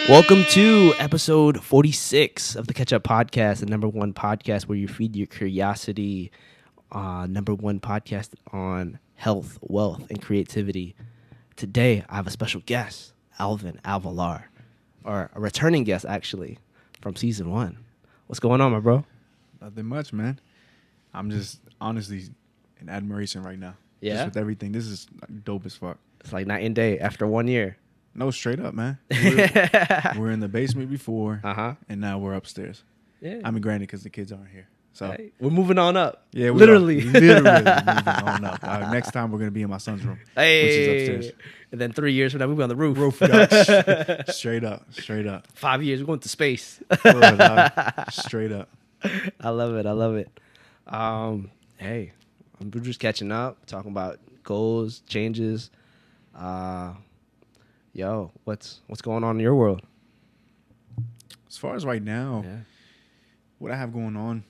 Welcome to episode 46 of the Catch Up Podcast, the number one podcast where you feed your curiosity, number one podcast on health, wealth, and creativity. Today, I have a special guest, Alvin Avelar, or a returning guest, actually, from season 1. What's going on, my bro? Nothing much, man. I'm just honestly in admiration right now. Yeah? Just with everything. This is dope as fuck. It's like night and day after 1 year. No, straight up, man. We're in the basement before, and now we're upstairs. Yeah. I mean, granted, because the kids aren't here. So Hey, we're moving on up. yeah, literally moving on up. Next time, we're going to be in my son's room, which is upstairs. And then 3 years from now, we'll be on the roof. Straight up. 5 years, we're going to space. Straight up. I love it. Hey, we're just catching up, talking about goals, changes. Yo, what's going on in your world? As far as right now, what I have going on,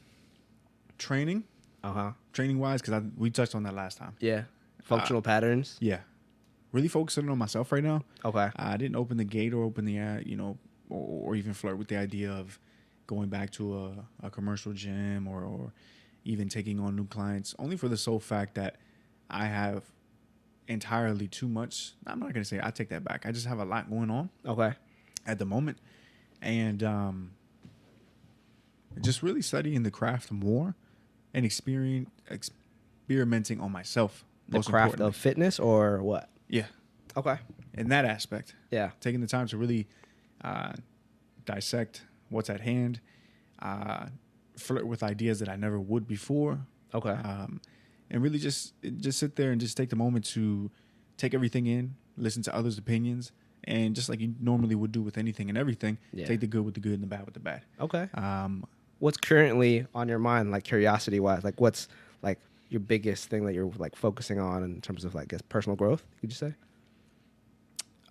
training wise, because we touched on that last time. Yeah, functional patterns. Yeah, really focusing on myself right now. Okay. I didn't open the gate or open the or even flirt with the idea of going back to a commercial gym or even taking on new clients, only for the sole fact that I have entirely too much. I'm not going to say I take that back. I just have a lot going on. Okay. At the moment. And just really studying the craft more and experimenting on myself. The craft of fitness or what? Yeah. Okay. In that aspect. Yeah. Taking the time to really dissect what's at hand, flirt with ideas that I never would before. Okay. And really just sit there and just take the moment to take everything in, listen to others' opinions, and just like you normally would do with anything and everything, take the good with the good and the bad with the bad. Okay. What's currently on your mind, like curiosity-wise? Like, what's like your biggest thing that you're like focusing on in terms of like, I guess, personal growth? Could you say?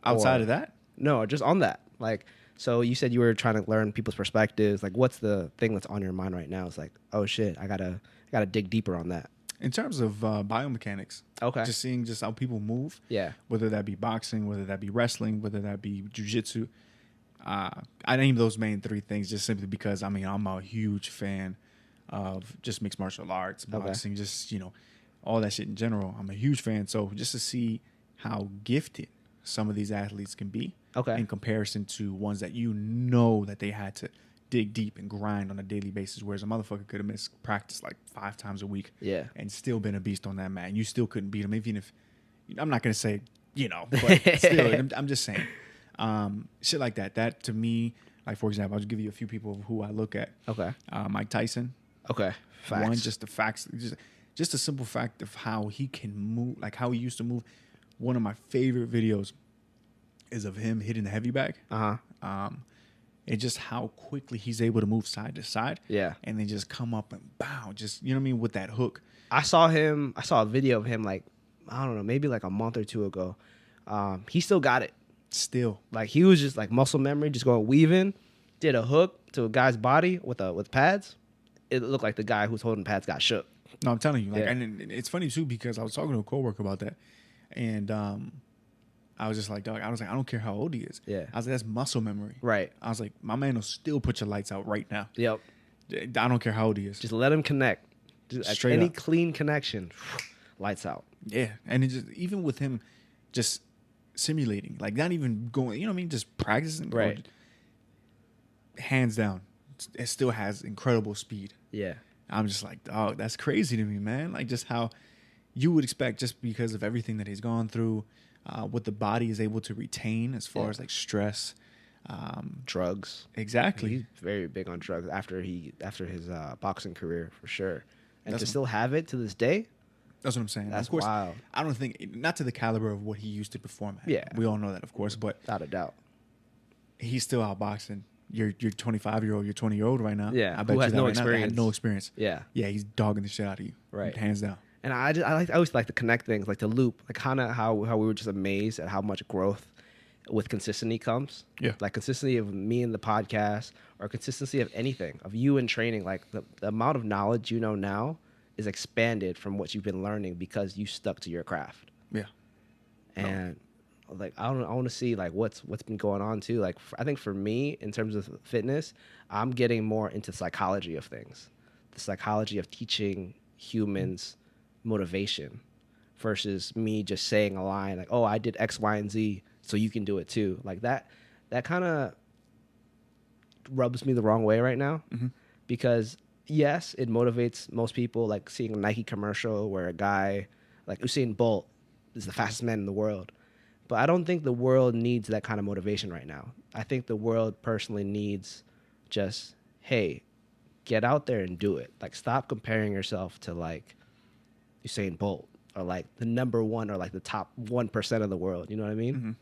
Outside of that? No, just on that. Like, so you said you were trying to learn people's perspectives. Like, what's the thing that's on your mind right now? It's like, oh shit, I gotta dig deeper on that. In terms of biomechanics, okay, just seeing just how people move, whether that be boxing, whether that be wrestling, whether that be jiu-jitsu. I named those main three things just simply because, I mean, I'm a huge fan of just mixed martial arts, boxing, just, all that shit in general. I'm a huge fan. So just to see how gifted some of these athletes can be in comparison to ones that that they had to dig deep and grind on a daily basis, whereas a motherfucker could have missed practice like 5 times a week and still been a beast on that mat. And you still couldn't beat him, even if, I'm not going to say, but still, I'm just saying. Shit like that. That to me, like for example, I'll just give you a few people who I look at. Okay. Mike Tyson. Okay. Facts. One, just the facts, just a simple fact of how he can move, like how he used to move. One of my favorite videos is of him hitting the heavy bag. And just how quickly he's able to move side to side. Yeah. And then just come up and bow. Just, you know what I mean? With that hook. I saw a video of him like, I don't know, maybe like a month or two ago. He still got it. Still. Like he was just like muscle memory, just going weaving, did a hook to a guy's body with pads. It looked like the guy who's holding pads got shook. No, I'm telling you. Like, and it's funny too because I was talking to a coworker about that. And I was just like, dog, I don't care how old he is. Yeah. I was like, that's muscle memory. Right. I was like, my man will still put your lights out right now. Yep. I don't care how old he is. Just let him connect. Just straight any up. Clean connection, lights out. Yeah. And it just, even with him just simulating, like not even going, you know what I mean? Just practicing. Right. Hands down, it still has incredible speed. Yeah. I'm just like, dog, that's crazy to me, man. Like just how you would expect just because of everything that he's gone through, what the body is able to retain as far as like stress, drugs. Exactly. He's very big on drugs after his boxing career for sure, and to still have it to this day. That's what I'm saying. That's of course, wild. I don't think not to the caliber of what he used to perform at. Yeah, we all know that, of course, but without a doubt, he's still outboxing. You're 25-year-old, you're 20-year-old right now. Yeah, I bet who has you that no right experience. Now, had no experience. Yeah, he's dogging the shit out of you. Right, hands down. And I always like to connect things, like to loop, like kind of how we were just amazed at how much growth with consistency comes. Yeah, like consistency of me in the podcast, or consistency of anything, of you in training. Like the amount of knowledge you know now is expanded from what you've been learning because you stuck to your craft. Yeah, And like I want to see like what's been going on too. Like I think for me in terms of fitness, I'm getting more into psychology of things, the psychology of teaching humans motivation versus me just saying a line like, "Oh, I did X, Y, and Z, so you can do it too." Like that kind of rubs me the wrong way right now, because yes, it motivates most people, like seeing a Nike commercial where a guy like Usain Bolt is the fastest man in the world. But I don't think the world needs that kind of motivation right now. I think the world personally needs just, hey, get out there and do it. Like, stop comparing yourself to like Usain Bolt or like the number one or like the top 1% of the world. You know what I mean?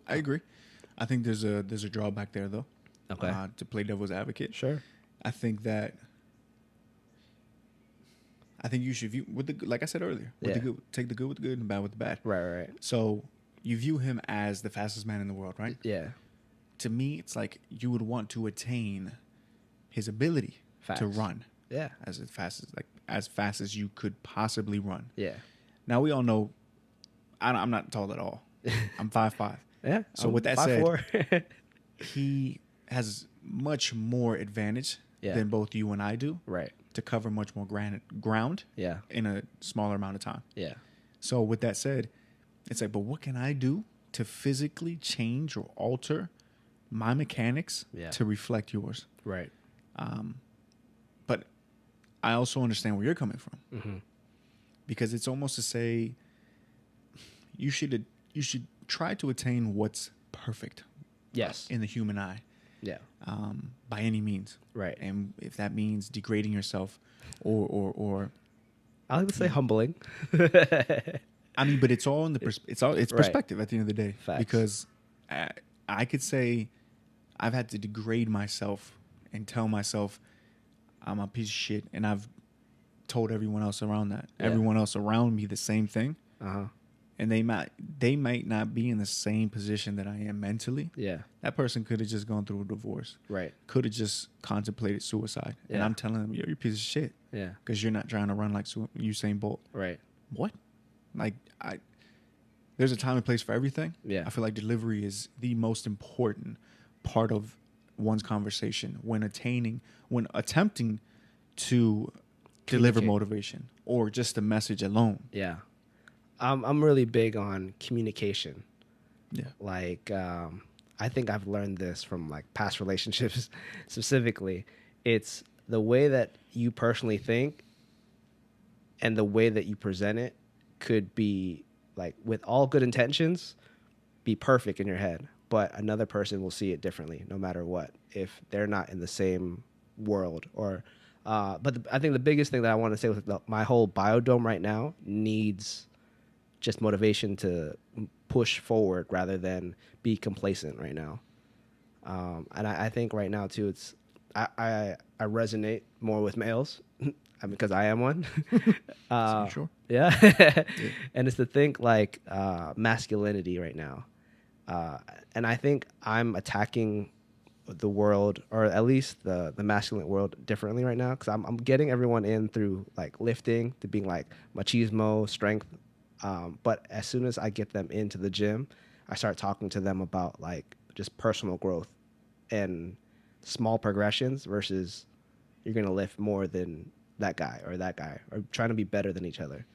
I agree. I think there's a drawback there though. Okay. To play devil's advocate. Sure. I think you should view with the, like I said earlier, with the good, take the good with the good and bad with the bad. Right. So you view him as the fastest man in the world, right? Yeah. To me, it's like you would want to attain his ability to run. Yeah. As fast as you could possibly run. Yeah. Now we all know, I'm not tall at all. I'm 5'5". Yeah. So with that said, he has much more advantage than both you and I do. Right. To cover much more ground. Yeah. In a smaller amount of time. Yeah. So with that said, it's like, but what can I do to physically change or alter my mechanics to reflect yours? Right. But I also understand where you're coming from, because it's almost to say you should try to attain what's perfect. Yes. In the human eye. Yeah. By any means. Right. And if that means degrading yourself or I like to say humbling. I mean, but it's all in the perspective at the end of the day. Facts. Because I could say I've had to degrade myself and tell myself I'm a piece of shit, and I've told everyone else around me the same thing. And they might not be in the same position that I am mentally. Yeah. That person could have just gone through a divorce. Right. Could have just contemplated suicide. Yeah. And I'm telling them, you're a piece of shit. Yeah. Because you're not trying to run like Usain Bolt. Right. What? Like, there's a time and place for everything. Yeah. I feel like delivery is the most important part of one's conversation when attempting to deliver motivation or just a message alone. Yeah. I'm really big on communication. Yeah. Like, I think I've learned this from like past relationships specifically. It's the way that you personally think and the way that you present it could be like, with all good intentions, be perfect in your head, but another person will see it differently no matter what, if they're not in the same world or, but I think the biggest thing that I want to say with my whole biodome right now needs just motivation to push forward rather than be complacent right now. And I think right now too, I resonate more with males because I am one. Sure. Yeah. And it's to think like masculinity right now. And I think I'm attacking the world, or at least the masculine world, differently right now, because I'm getting everyone in through like lifting to being like machismo, strength. But as soon as I get them into the gym, I start talking to them about like just personal growth and small progressions versus you're going to lift more than that guy or trying to be better than each other.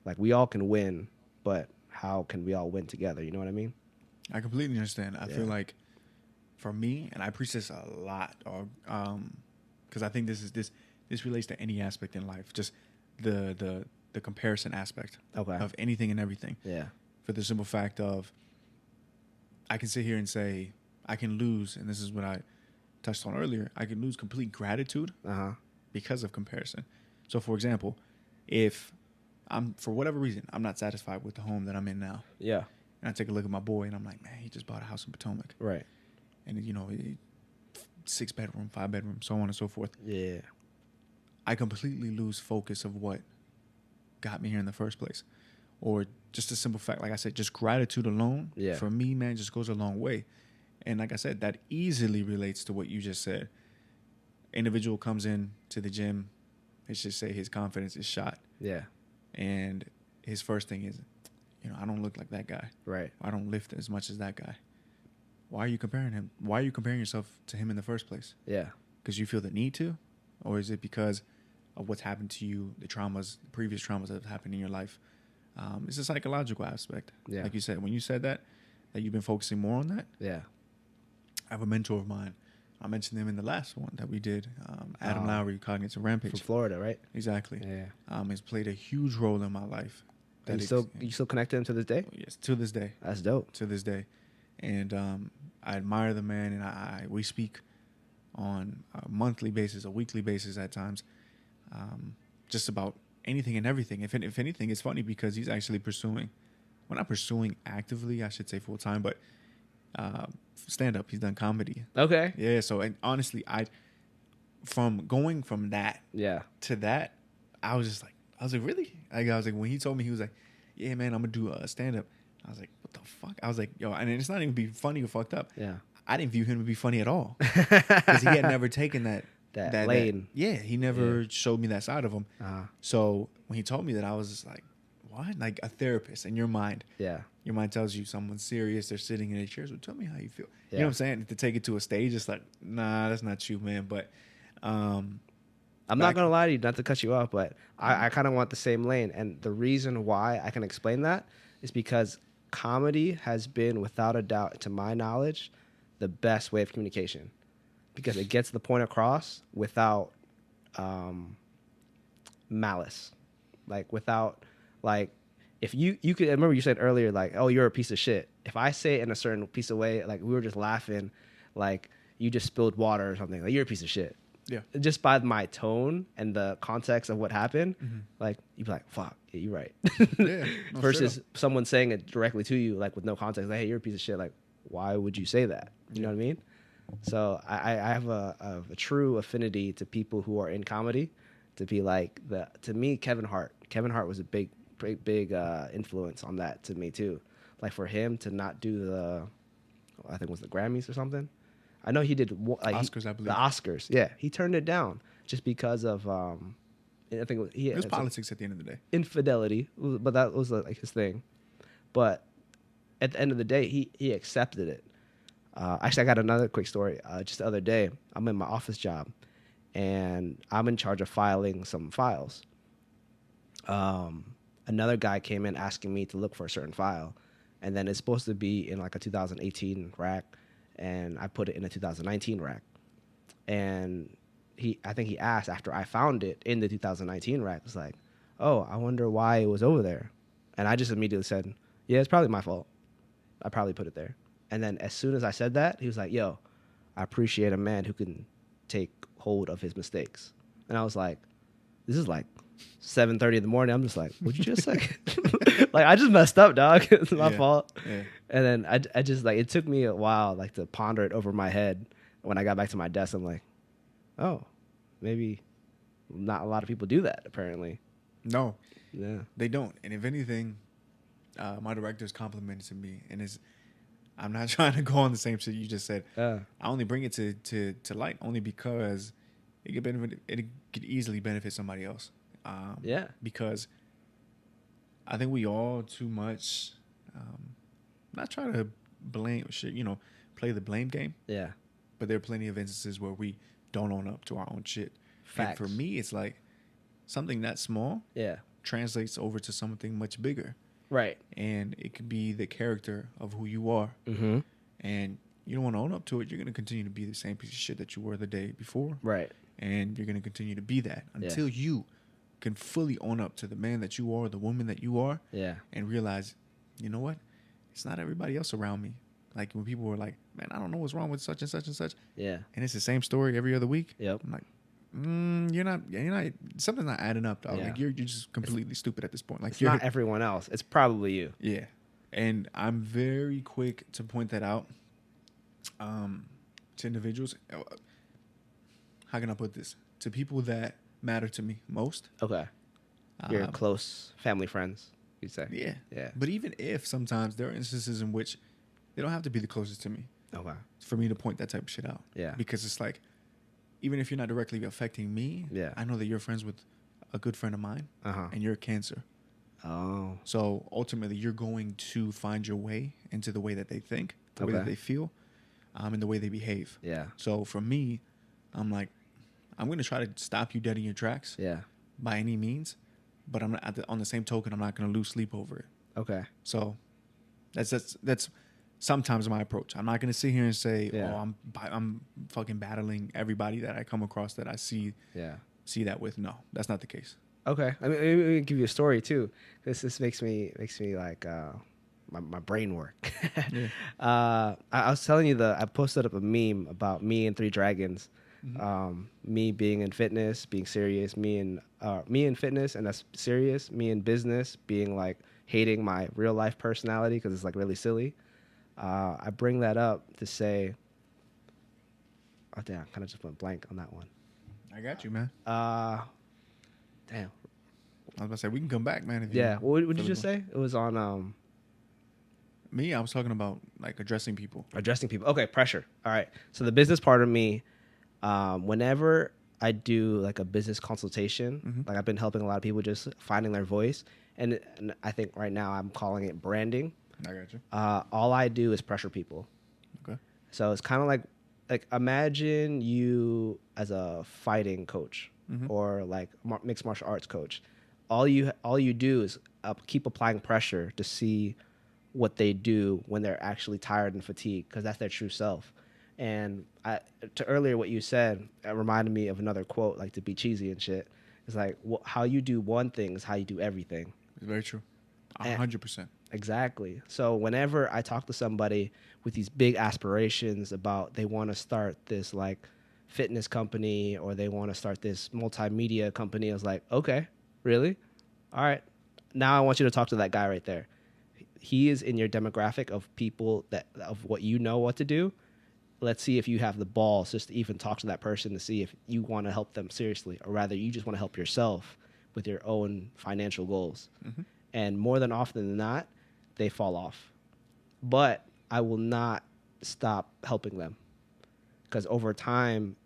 Like, we all can win, but how can we all win together? You know what I mean? I completely understand. I feel like for me, and I preach this a lot, because I think this relates to any aspect in life, just the comparison aspect of anything and everything. Yeah. For the simple fact of, I can sit here and say, I can lose, and this is what I touched on earlier, I can lose complete gratitude because of comparison. So, for example, if for whatever reason, I'm not satisfied with the home that I'm in now. Yeah. And I take a look at my boy, and I'm like, man, he just bought a house in Potomac. Right. And, 6-bedroom, 5-bedroom, so on and so forth. Yeah. I completely lose focus of what got me here in the first place. Or just a simple fact, like I said, just gratitude alone, for me, man, just goes a long way. And like I said, that easily relates to what you just said. Individual comes in to the gym, let's just say his confidence is shot. Yeah. And his first thing is, I don't look like that guy. Right. I don't lift as much as that guy. Why are you comparing him? Why are you comparing yourself to him in the first place? Yeah. Because you feel the need to? Or is it because of what's happened to you, the previous traumas that have happened in your life? It's a psychological aspect. Yeah. Like you said, when you said that you've been focusing more on that. Yeah. I have a mentor of mine. I mentioned him in the last one that we did. Adam Lowry, Cognitive Rampage. From Florida, right? Exactly. Yeah. He's played a huge role in my life. You still connect to him to this day? Yes, to this day. That's dope. To this day. And I admire the man, and we speak on a monthly basis, a weekly basis at times, just about anything and everything. If anything, it's funny because he's actually pursuing, well, not pursuing actively, I should say full time, but stand up. He's done comedy. Okay. Yeah. So, and honestly, from going from that to that, I was like, really? I was like, when he told me, he was like, yeah, man, I'm gonna do a stand up. I was like, what the fuck? I was like, yo, and it's not even be funny or fucked up. Yeah. I didn't view him to be funny at all because he had never taken that lane. He never showed me that side of him. So when he told me that, I was just like, what? Like a therapist in your mind. Yeah. Your mind tells you someone's serious. They're sitting in their chairs. Well, tell me how you feel. You know what I'm saying? To take it to a stage, it's like, nah, that's not you, man. But I'm not going to lie to you, not to cut you off, but I kind of want the same lane. And the reason why I can explain that is because comedy has been, without a doubt, to my knowledge, the best way of communication, because it gets the point across without malice, if you could, I remember you said earlier, like, oh, you're a piece of shit. If I say it in a certain piece of way, like we were just laughing, like you just spilled water or something, like you're a piece of shit. Yeah. Just by my tone and the context of what happened, like you'd be like, fuck, yeah, you're right. Yeah. No, versus someone saying it directly to you, like with no context, like, hey, you're a piece of shit. Like, why would you say that? You know what I mean? So I have a true affinity to people who are in comedy, to be like to me, Kevin Hart. Kevin Hart was a big influence on that to me too. Like for him to not do I think it was the Grammys or something. I know he did Oscars, I believe. The Oscars, yeah. He turned it down just because of I think it was politics at the end of the day. Infidelity, but that was like his thing. But at the end of the day, he accepted it. Actually, I got another quick story. Just the other day, I'm in my office job, and I'm in charge of filing some files. Another guy came in asking me to look for a certain file, and then it's supposed to be in like a 2018 rack, and I put it in a 2019 rack. And I think he asked after I found it in the 2019 rack, it's like, oh, I wonder why it was over there. And I just immediately said, yeah, it's probably my fault. I probably put it there. And then as soon as I said that, he was like, yo, I appreciate a man who can take hold of his mistakes. And I was like, this is like 7:30 in the morning. I'm just like, what'd you just say? Like, I just messed up, dog. It's my fault. Yeah. And then I just, like, it took me a while, like, to ponder it over my head. When I got back to my desk, I'm like, oh, maybe not a lot of people do that, apparently. No. Yeah. They don't. And if anything, my director's complimented me, and I'm not trying to go on the same shit you just said. I only bring it to light only because it could easily benefit somebody else. Because I think we all too much, not try to blame shit, play the blame game. Yeah. But there are plenty of instances where we don't own up to our own shit. Facts. And for me, it's like something that small translates over to something much bigger. Right. And it could be the character of who you are. Mm-hmm. And you don't want to own up to it. You're going to continue to be the same piece of shit that you were the day before. Right. And you're going to continue to be that until you can fully own up to the man that you are, the woman that you are. Yeah. And realize, you know what? It's not everybody else around me. Like when people were like, man, I don't know what's wrong with such and such and such. Yeah. And it's the same story every other week. Yep. I'm like, you're not, something's not adding up, dog. Yeah. Like you're just completely stupid at this point. Like it's not everyone else. It's probably you. Yeah. And I'm very quick to point that out to individuals. How can I put this? To people that matter to me most. Okay. Your close family friends, you'd say. Yeah. Yeah. But even if sometimes there are instances in which they don't have to be the closest to me. Okay. For me to point that type of shit out. Yeah. Because it's like, even if you're not directly affecting me, I know that you're friends with a good friend of mine, and you're a Cancer. Oh. So ultimately, you're going to find your way into the way that they think, the way that they feel, and the way they behave. Yeah. So for me, I'm like, I'm going to try to stop you dead in your tracks. Yeah. By any means, but I'm not, on the same token, I'm not going to lose sleep over it. Okay. So that's sometimes my approach. I'm not going to sit here and say, "Oh, I'm fucking battling everybody that I come across that I see that with." No, that's not the case. Okay. I mean, let me give you a story too. This makes me like my brain work. I was telling you I posted up a meme about me and 3 dragons. Mm-hmm. Me being in fitness, being serious. Me in fitness, and that's serious. Me in business, being like hating my real life personality because it's like really silly. I bring that up to say, oh damn, I kind of just went blank on that one. I got you, man. Damn. I was about to say we can come back, man. What did you just say? It was on me. I was talking about like addressing people. Okay, pressure. All right. So the business part of me, whenever I do like a business consultation, like I've been helping a lot of people just finding their voice, and I think right now I'm calling it branding. I got you. All I do is pressure people. Okay. So it's kind of like imagine you as a fighting coach or like mixed martial arts coach. All you do is keep applying pressure to see what they do when they're actually tired and fatigued, because that's their true self. And to earlier what you said, it reminded me of another quote, like to be cheesy and shit. It's like how you do one thing is how you do everything. It's very true. 100%. Exactly. So whenever I talk to somebody with these big aspirations about they want to start this like fitness company or they want to start this multimedia company, I was like, okay, really? All right. Now I want you to talk to that guy right there. He is in your demographic of people of what you know what to do. Let's see if you have the balls just to even talk to that person to see if you want to help them seriously, or rather you just want to help yourself with your own financial goals. And more than often than not, they fall off. But I will not stop helping them, because over time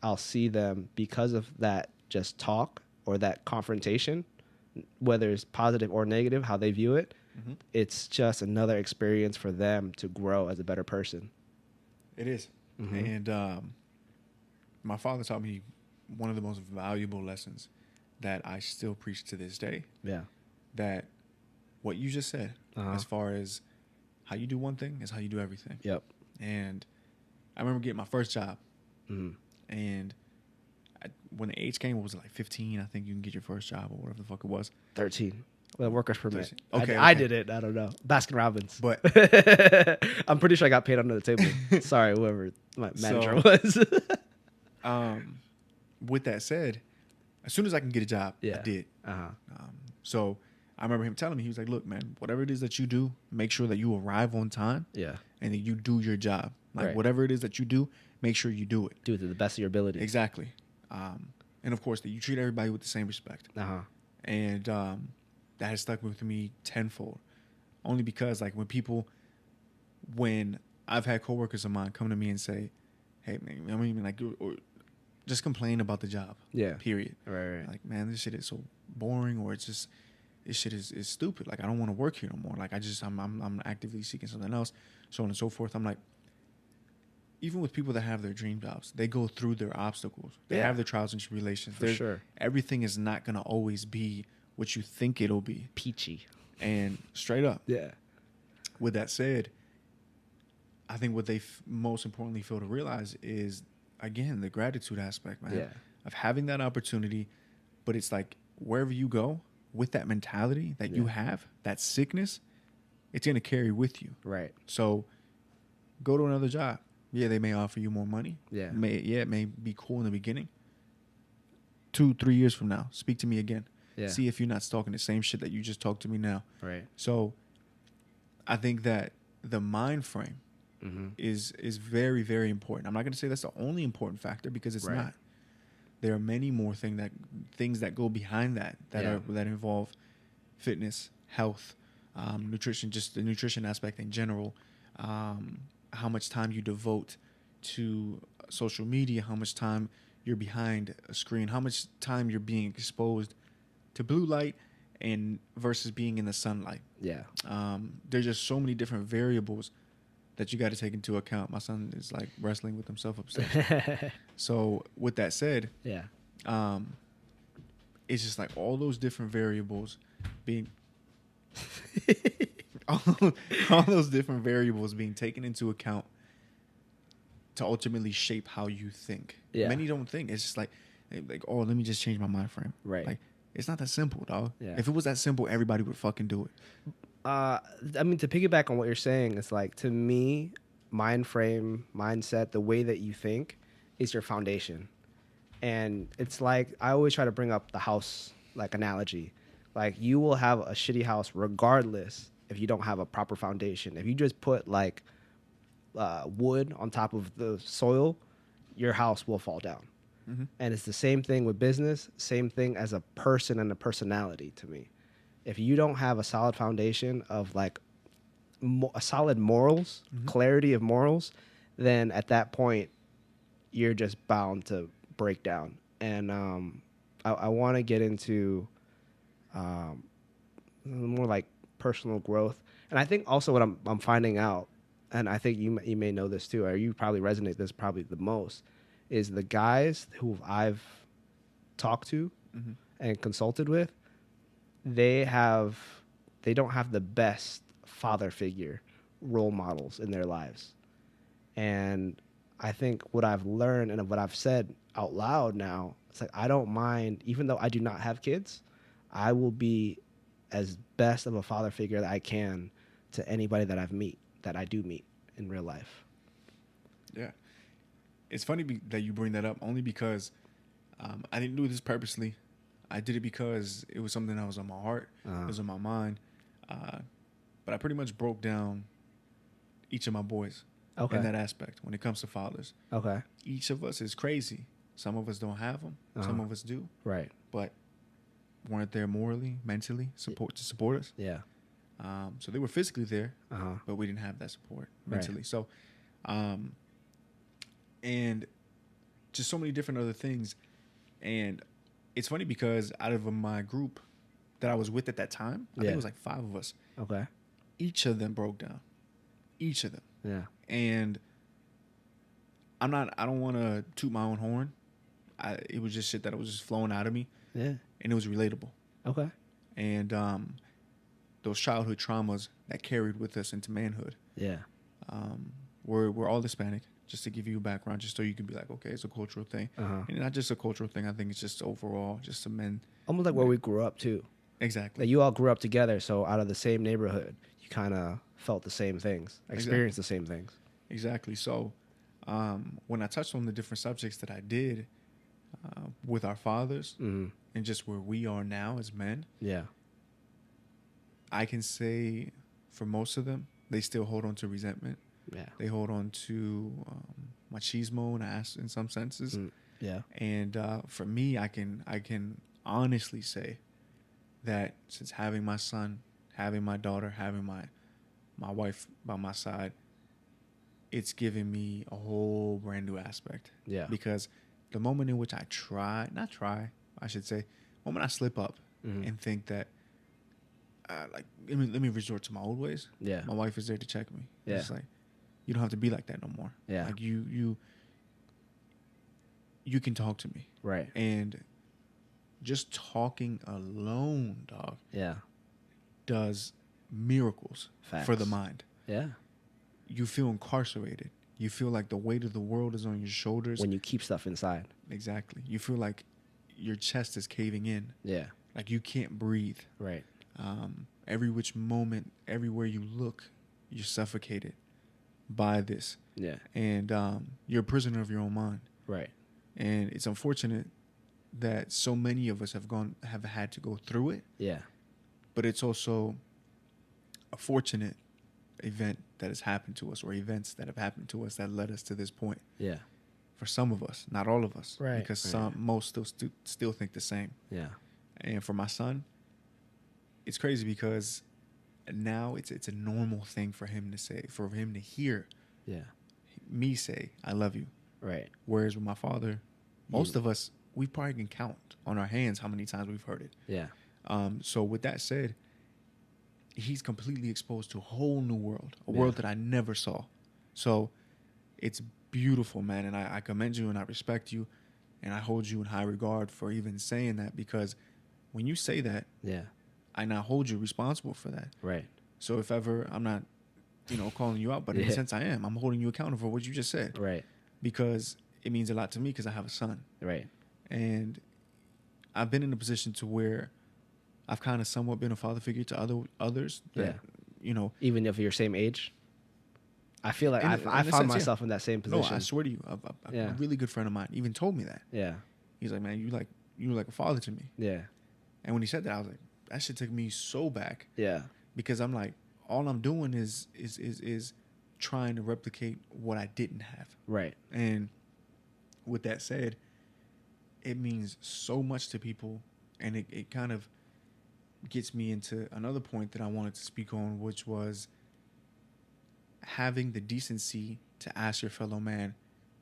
I'll see them, because of that just talk or that confrontation, whether it's positive or negative, how they view it. It's just another experience for them to grow as a better person. It is. And my father taught me one of the most valuable lessons that I still preach to this day. Yeah. That what you just said, as far as how you do one thing is how you do everything. Yep. And I remember getting my first job. And when the age came, it was like 15. I think you can get your first job or whatever the fuck it was. 13. Well, workers permit. Okay, I did it. I don't know. Baskin Robbins. But I'm pretty sure I got paid under the table. Sorry, whoever my manager was. With that said, as soon as I can get a job, I did. So I remember him telling me, he was like, look, man, whatever it is that you do, make sure that you arrive on time. Yeah. And that you do your job. Like whatever it is that you do, make sure you do it. Do it to the best of your ability. Exactly. And of course, that you treat everybody with the same respect. And that has stuck with me tenfold. Only because, like, when I've had coworkers of mine come to me and say, hey, man, I mean, like, or just complain about the job. Yeah. Period. Right. Like, man, this shit is so boring, or it's just, this shit is stupid. Like, I don't want to work here no more. Like, I'm actively seeking something else, so on and so forth. I'm like, even with people that have their dream jobs, they go through their obstacles. They have their trials and tribulations. For sure. Everything is not going to always be what you think it'll be. Peachy. And straight up. Yeah. With that said, I think what they most importantly fail to realize is, again, the gratitude aspect, man. Yeah. Of having that opportunity. But it's like, wherever you go, with that mentality that you have, that sickness, it's going to carry with you. Right. So go to another job. Yeah, they may offer you more money. Yeah. It may be cool in the beginning. 2-3 years from now, speak to me again. Yeah. See if you're not talking the same shit that you just talked to me now. Right. So I think that the mind frame is very, very important. I'm not going to say that's the only important factor, because it's not. There are many more things that go behind that involve fitness, health, nutrition, just the nutrition aspect in general. How much time you devote to social media, how much time you're behind a screen, how much time you're being exposed to blue light and versus being in the sunlight. Yeah. There's just so many different variables that you got to take into account. My son is like wrestling with himself upstairs. So with that said, yeah, it's just like all those different variables being all those different variables being taken into account to ultimately shape how you think. Yeah. Many don't think. It's just like, oh, let me just change my mind frame. Right. Like, it's not that simple, dog. Yeah. If it was that simple, everybody would fucking do it. I mean, to piggyback on what you're saying, it's like, to me, mind frame, mindset, the way that you think is your foundation. And it's like, I always try to bring up the house, like, analogy. Like, you will have a shitty house regardless if you don't have a proper foundation. If you just put, like, wood on top of the soil, your house will fall down. Mm-hmm. And it's the same thing with business, same thing as a person and a personality to me. If you don't have a solid foundation of like a solid morals, mm-hmm. clarity of morals, then at that point, you're just bound to break down. And I want to get into more like personal growth. And I think also what I'm finding out, and I think you may know this too, or you probably resonate this probably the most, is the guys who I've talked to mm-hmm. and consulted with, they don't have the best father figure role models in their lives. And I think what I've learned and what I've said out loud now, it's like, I don't mind, even though I do not have kids, I will be as best of a father figure that I can to anybody that I do meet in real life. Yeah. It's funny that you bring that up, only because I didn't do this purposely. I did it because it was something that was on my heart. It was on my mind. But I pretty much broke down each of my boys in that aspect when it comes to fathers. Okay. Each of us is crazy. Some of us don't have them. Some of us do. Right. But weren't there morally, mentally to support us. Yeah. So they were physically there, but we didn't have that support mentally. Right. So, and just so many different other things. And it's funny because out of my group that I was with at that time, I think it was like 5 of us. Okay. Each of them broke down. Each of them. Yeah. And I don't want to toot my own horn. It was just shit that was just flowing out of me. Yeah. And it was relatable. Okay. And those childhood traumas that carried with us into manhood. Yeah. We're all Hispanic, just to give you a background, just so you can be like, okay, it's a cultural thing. And not just a cultural thing. I think it's just overall, just some men. Almost like where we grew up, too. Exactly. Like you all grew up together, so out of the same neighborhood, you kind of felt the same things, experienced the same things. Exactly. So when I touched on the different subjects that I did with our fathers mm-hmm. and just where we are now as men, I can say for most of them, they still hold on to resentment. Yeah. They hold on to machismo in some senses. Yeah. And for me, I can honestly say that since having my son, having my daughter, having my wife by my side, it's given me a whole brand new aspect. Yeah. Because the moment in which I moment I slip up mm-hmm. and think that, let me resort to my old ways. Yeah. My wife is there to check me. Yeah. It's like, you don't have to be like that no more. Yeah. Like you can talk to me. Right. And just talking alone, dog. Yeah. Does miracles for the mind. Yeah. You feel incarcerated. You feel like the weight of the world is on your shoulders. When you keep stuff inside. Exactly. You feel like your chest is caving in. Yeah. Like you can't breathe. Right. Every which moment, everywhere you look, you're suffocated by this. Yeah. And you're a prisoner of your own mind. Right. And it's unfortunate that so many of us have had to go through it. Yeah. But it's also a fortunate event that has happened to us, or events that have happened to us that led us to this point. Yeah. For some of us, not all of us. Right. Because most still think the same. Yeah. And for my son, it's crazy because now it's a normal thing for him to say, for him to hear me say, I love you. Right. Whereas with my father, most of us, we probably can count on our hands how many times we've heard it. Yeah. So with that said, he's completely exposed to a whole new world, a world that I never saw. So it's beautiful, man. And I commend you and I respect you and I hold you in high regard for even saying that, because when you say that, I now hold you responsible for that. Right. So if ever I'm not, calling you out, but in a sense I am. I'm holding you accountable for what you just said. Right. Because it means a lot to me because I have a son. Right. And I've been in a position to where I've kind of somewhat been a father figure to others that, even if you're same age. I feel like I found myself in that same position. No, I swear to you, a really good friend of mine even told me that. Yeah. He's like, man, you like a father to me. Yeah. And when he said that, I was like, that shit took me so back. Yeah. Because I'm like, all I'm doing is trying to replicate what I didn't have. Right. And with that said, it means so much to people, and it kind of gets me into another point that I wanted to speak on, which was having the decency to ask your fellow man,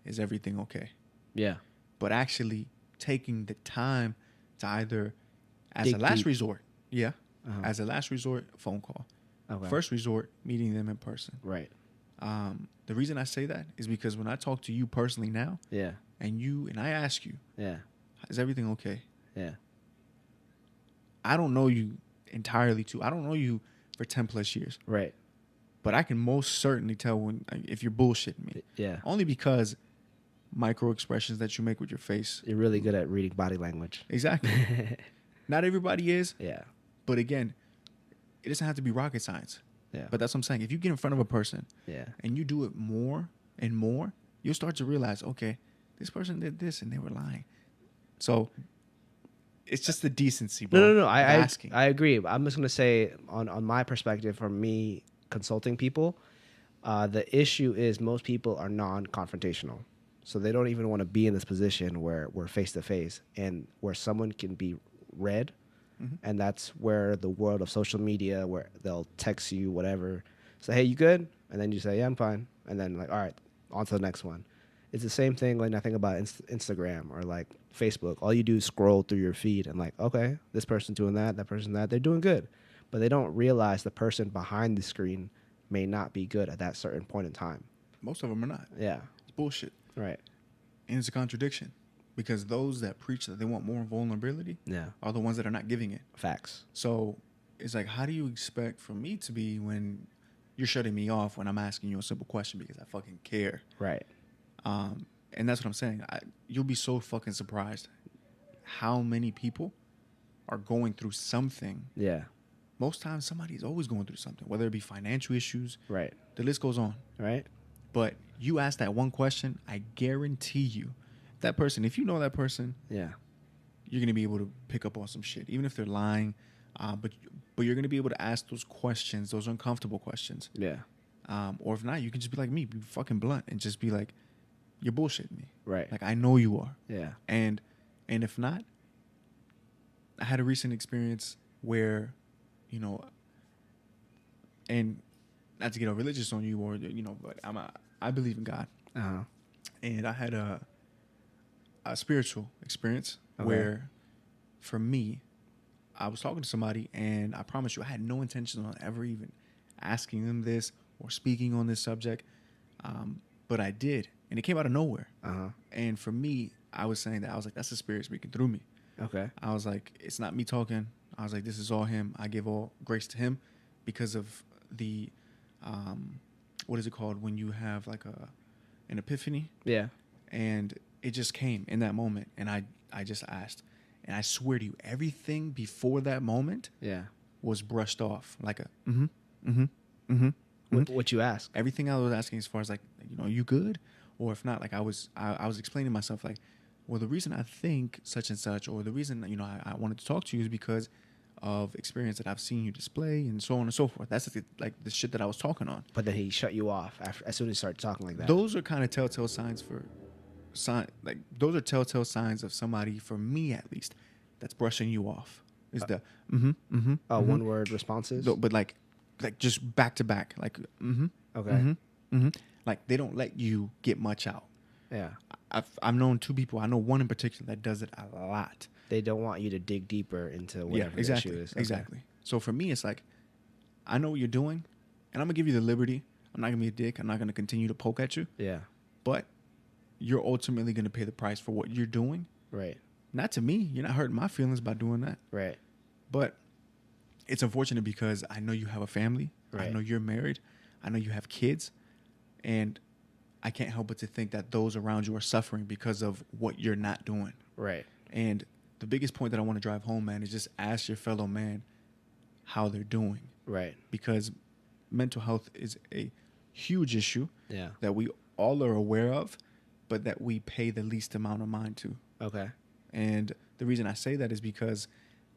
is everything okay? Yeah. But actually taking the time to either, as a last resort, as a last resort, phone call. Okay. First resort, meeting them in person. Right. The reason I say that is because when I talk to you personally now, and I ask you, is everything okay? Yeah. I don't know you entirely too. I don't know you for 10 plus years. Right. But I can most certainly tell if you're bullshitting me. Yeah. Only because micro expressions that you make with your face. You're really good at reading body language. Exactly. Not everybody is. Yeah. But again, it doesn't have to be rocket science. Yeah. But that's what I'm saying. If you get in front of a person and you do it more and more, you'll start to realize, okay, this person did this and they were lying. So it's just the decency, bro. No. I agree. I'm just gonna say on my perspective, from me consulting people, the issue is most people are non-confrontational, so they don't even want to be in this position where we're face to face and where someone can be read, and that's where the world of social media, where they'll text you whatever, say, hey, you good? And then you say, yeah, I'm fine, and then like, all right, on to the next one. It's the same thing when I think about Instagram or like Facebook. All you do is scroll through your feed and like, okay, this person's doing that person that. They're doing good. But they don't realize the person behind the screen may not be good at that certain point in time. Most of them are not. Yeah. It's bullshit. Right. And it's a contradiction. Because those that preach that they want more vulnerability are the ones that are not giving it. Facts. So it's like, how do you expect for me to be when you're shutting me off when I'm asking you a simple question because I fucking care? Right. And that's what I'm saying. You'll be so fucking surprised how many people are going through something. Yeah. Most times somebody's always going through something, whether it be financial issues. Right. The list goes on. Right. But you ask that one question, I guarantee you, that person, if you know that person, you're going to be able to pick up on some shit, even if they're lying. But you're going to be able to ask those questions, those uncomfortable questions. Yeah. Or if not, you can just be like me, be fucking blunt and just be like, you're bullshitting me. Right. Like, I know you are. Yeah. And if not, I had a recent experience where, and not to get all religious on you or, but I believe in God. Uh-huh. And I had a spiritual experience where, for me, I was talking to somebody, and I promise you, I had no intention on ever even asking them this or speaking on this subject, but I did, and it came out of nowhere. Uh-huh. And for me, I was saying that, I was like, that's the Spirit speaking through me. Okay. I was like, it's not me talking. I was like, this is all Him. I give all grace to Him because of the, what is it called when you have like an epiphany? Yeah. And it just came in that moment, and I just asked. And I swear to you, everything before that moment was brushed off. Like a, What you asked? Everything I was asking as far as like, you good? Or if not, like I was explaining to myself like, well, the reason I think such and such, or the reason, I wanted to talk to you is because of experience that I've seen you display and so on and so forth. That's like the shit that I was talking on. But then he shut you off as soon as you started talking like that. Those are kind of telltale signs those are telltale signs of somebody, for me at least, that's brushing you off. Is one word responses? But like just back to back, like okay, like they don't let you get much out. Yeah, I've known two people. I know one in particular that does it a lot. They don't want you to dig deeper into whatever the issue is. Okay. Exactly. So for me, it's like, I know what you're doing, and I'm going to give you the liberty. I'm not going to be a dick. I'm not going to continue to poke at you. Yeah. But you're ultimately going to pay the price for what you're doing. Right. Not to me. You're not hurting my feelings by doing that. Right. But it's unfortunate because I know you have a family. Right. I know you're married. I know you have kids. And I can't help but to think that those around you are suffering because of what you're not doing. Right. And the biggest point that I want to drive home, man, is just ask your fellow man how they're doing. Right. Because mental health is a huge issue that we all are aware of, but that we pay the least amount of mind to. Okay. And the reason I say that is because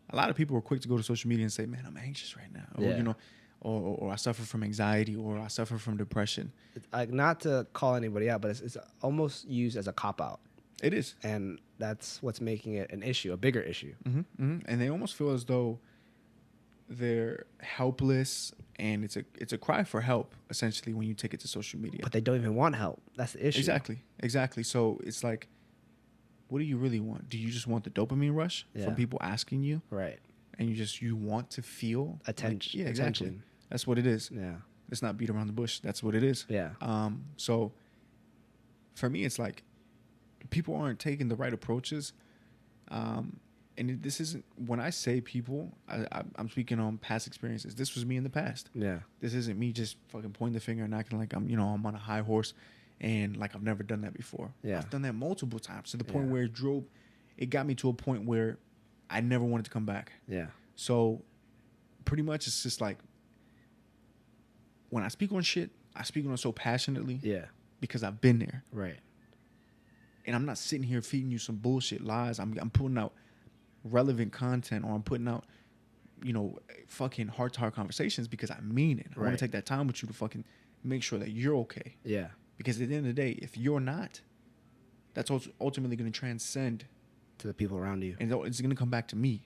a lot of people are quick to go to social media and say, man, I'm anxious right now. Or, you know, or I suffer from anxiety, or I suffer from depression. Like, not to call anybody out, but it's almost used as a cop-out. It is. And that's what's making it an issue, a bigger issue. Mm-hmm, mm-hmm. And they almost feel as though they're helpless, and it's a cry for help, essentially, when you take it to social media. But they don't even want help. That's the issue. Exactly. So it's like, what do you really want? Do you just want the dopamine rush from people asking you? Right. And you want to feel attention. Like, yeah, exactly. Attention. That's what it is. Yeah. Let's not beat around the bush. That's what it is. Yeah. So for me, it's like people aren't taking the right approaches. And this isn't, when I say people, I'm speaking on past experiences. This was me in the past. Yeah. This isn't me just fucking pointing the finger and acting like I'm on a high horse and like I've never done that before. Yeah. I've done that multiple times to the point where it got me to a point where I never wanted to come back. Yeah. So pretty much it's just like, when I speak on shit, I speak on it so passionately. Yeah. Because I've been there. Right. And I'm not sitting here feeding you some bullshit lies. I'm putting out relevant content, or I'm putting out, fucking heart-to-heart conversations because I mean it. I want to take that time with you to fucking make sure that you're okay. Yeah. Because at the end of the day, if you're not, that's ultimately going to transcend to the people around you. And it's going to come back to me.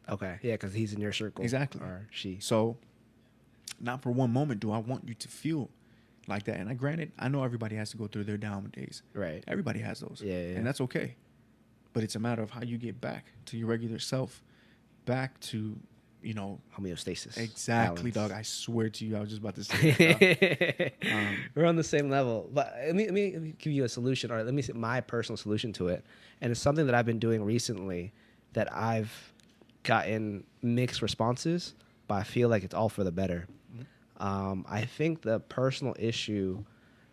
Okay. Yeah, because he's in your circle. Exactly. Or she. So, not for one moment do I want you to feel like that. And granted, I know everybody has to go through their down days. Right. Everybody has those. Yeah. And that's okay. But it's a matter of how you get back to your regular self, back to, homeostasis. Exactly, balance. Dog. I swear to you, I was just about to say that. We're on the same level. But let me give you a solution, or let me say my personal solution to it. And it's something that I've been doing recently that I've gotten mixed responses, but I feel like it's all for the better. I think the personal issue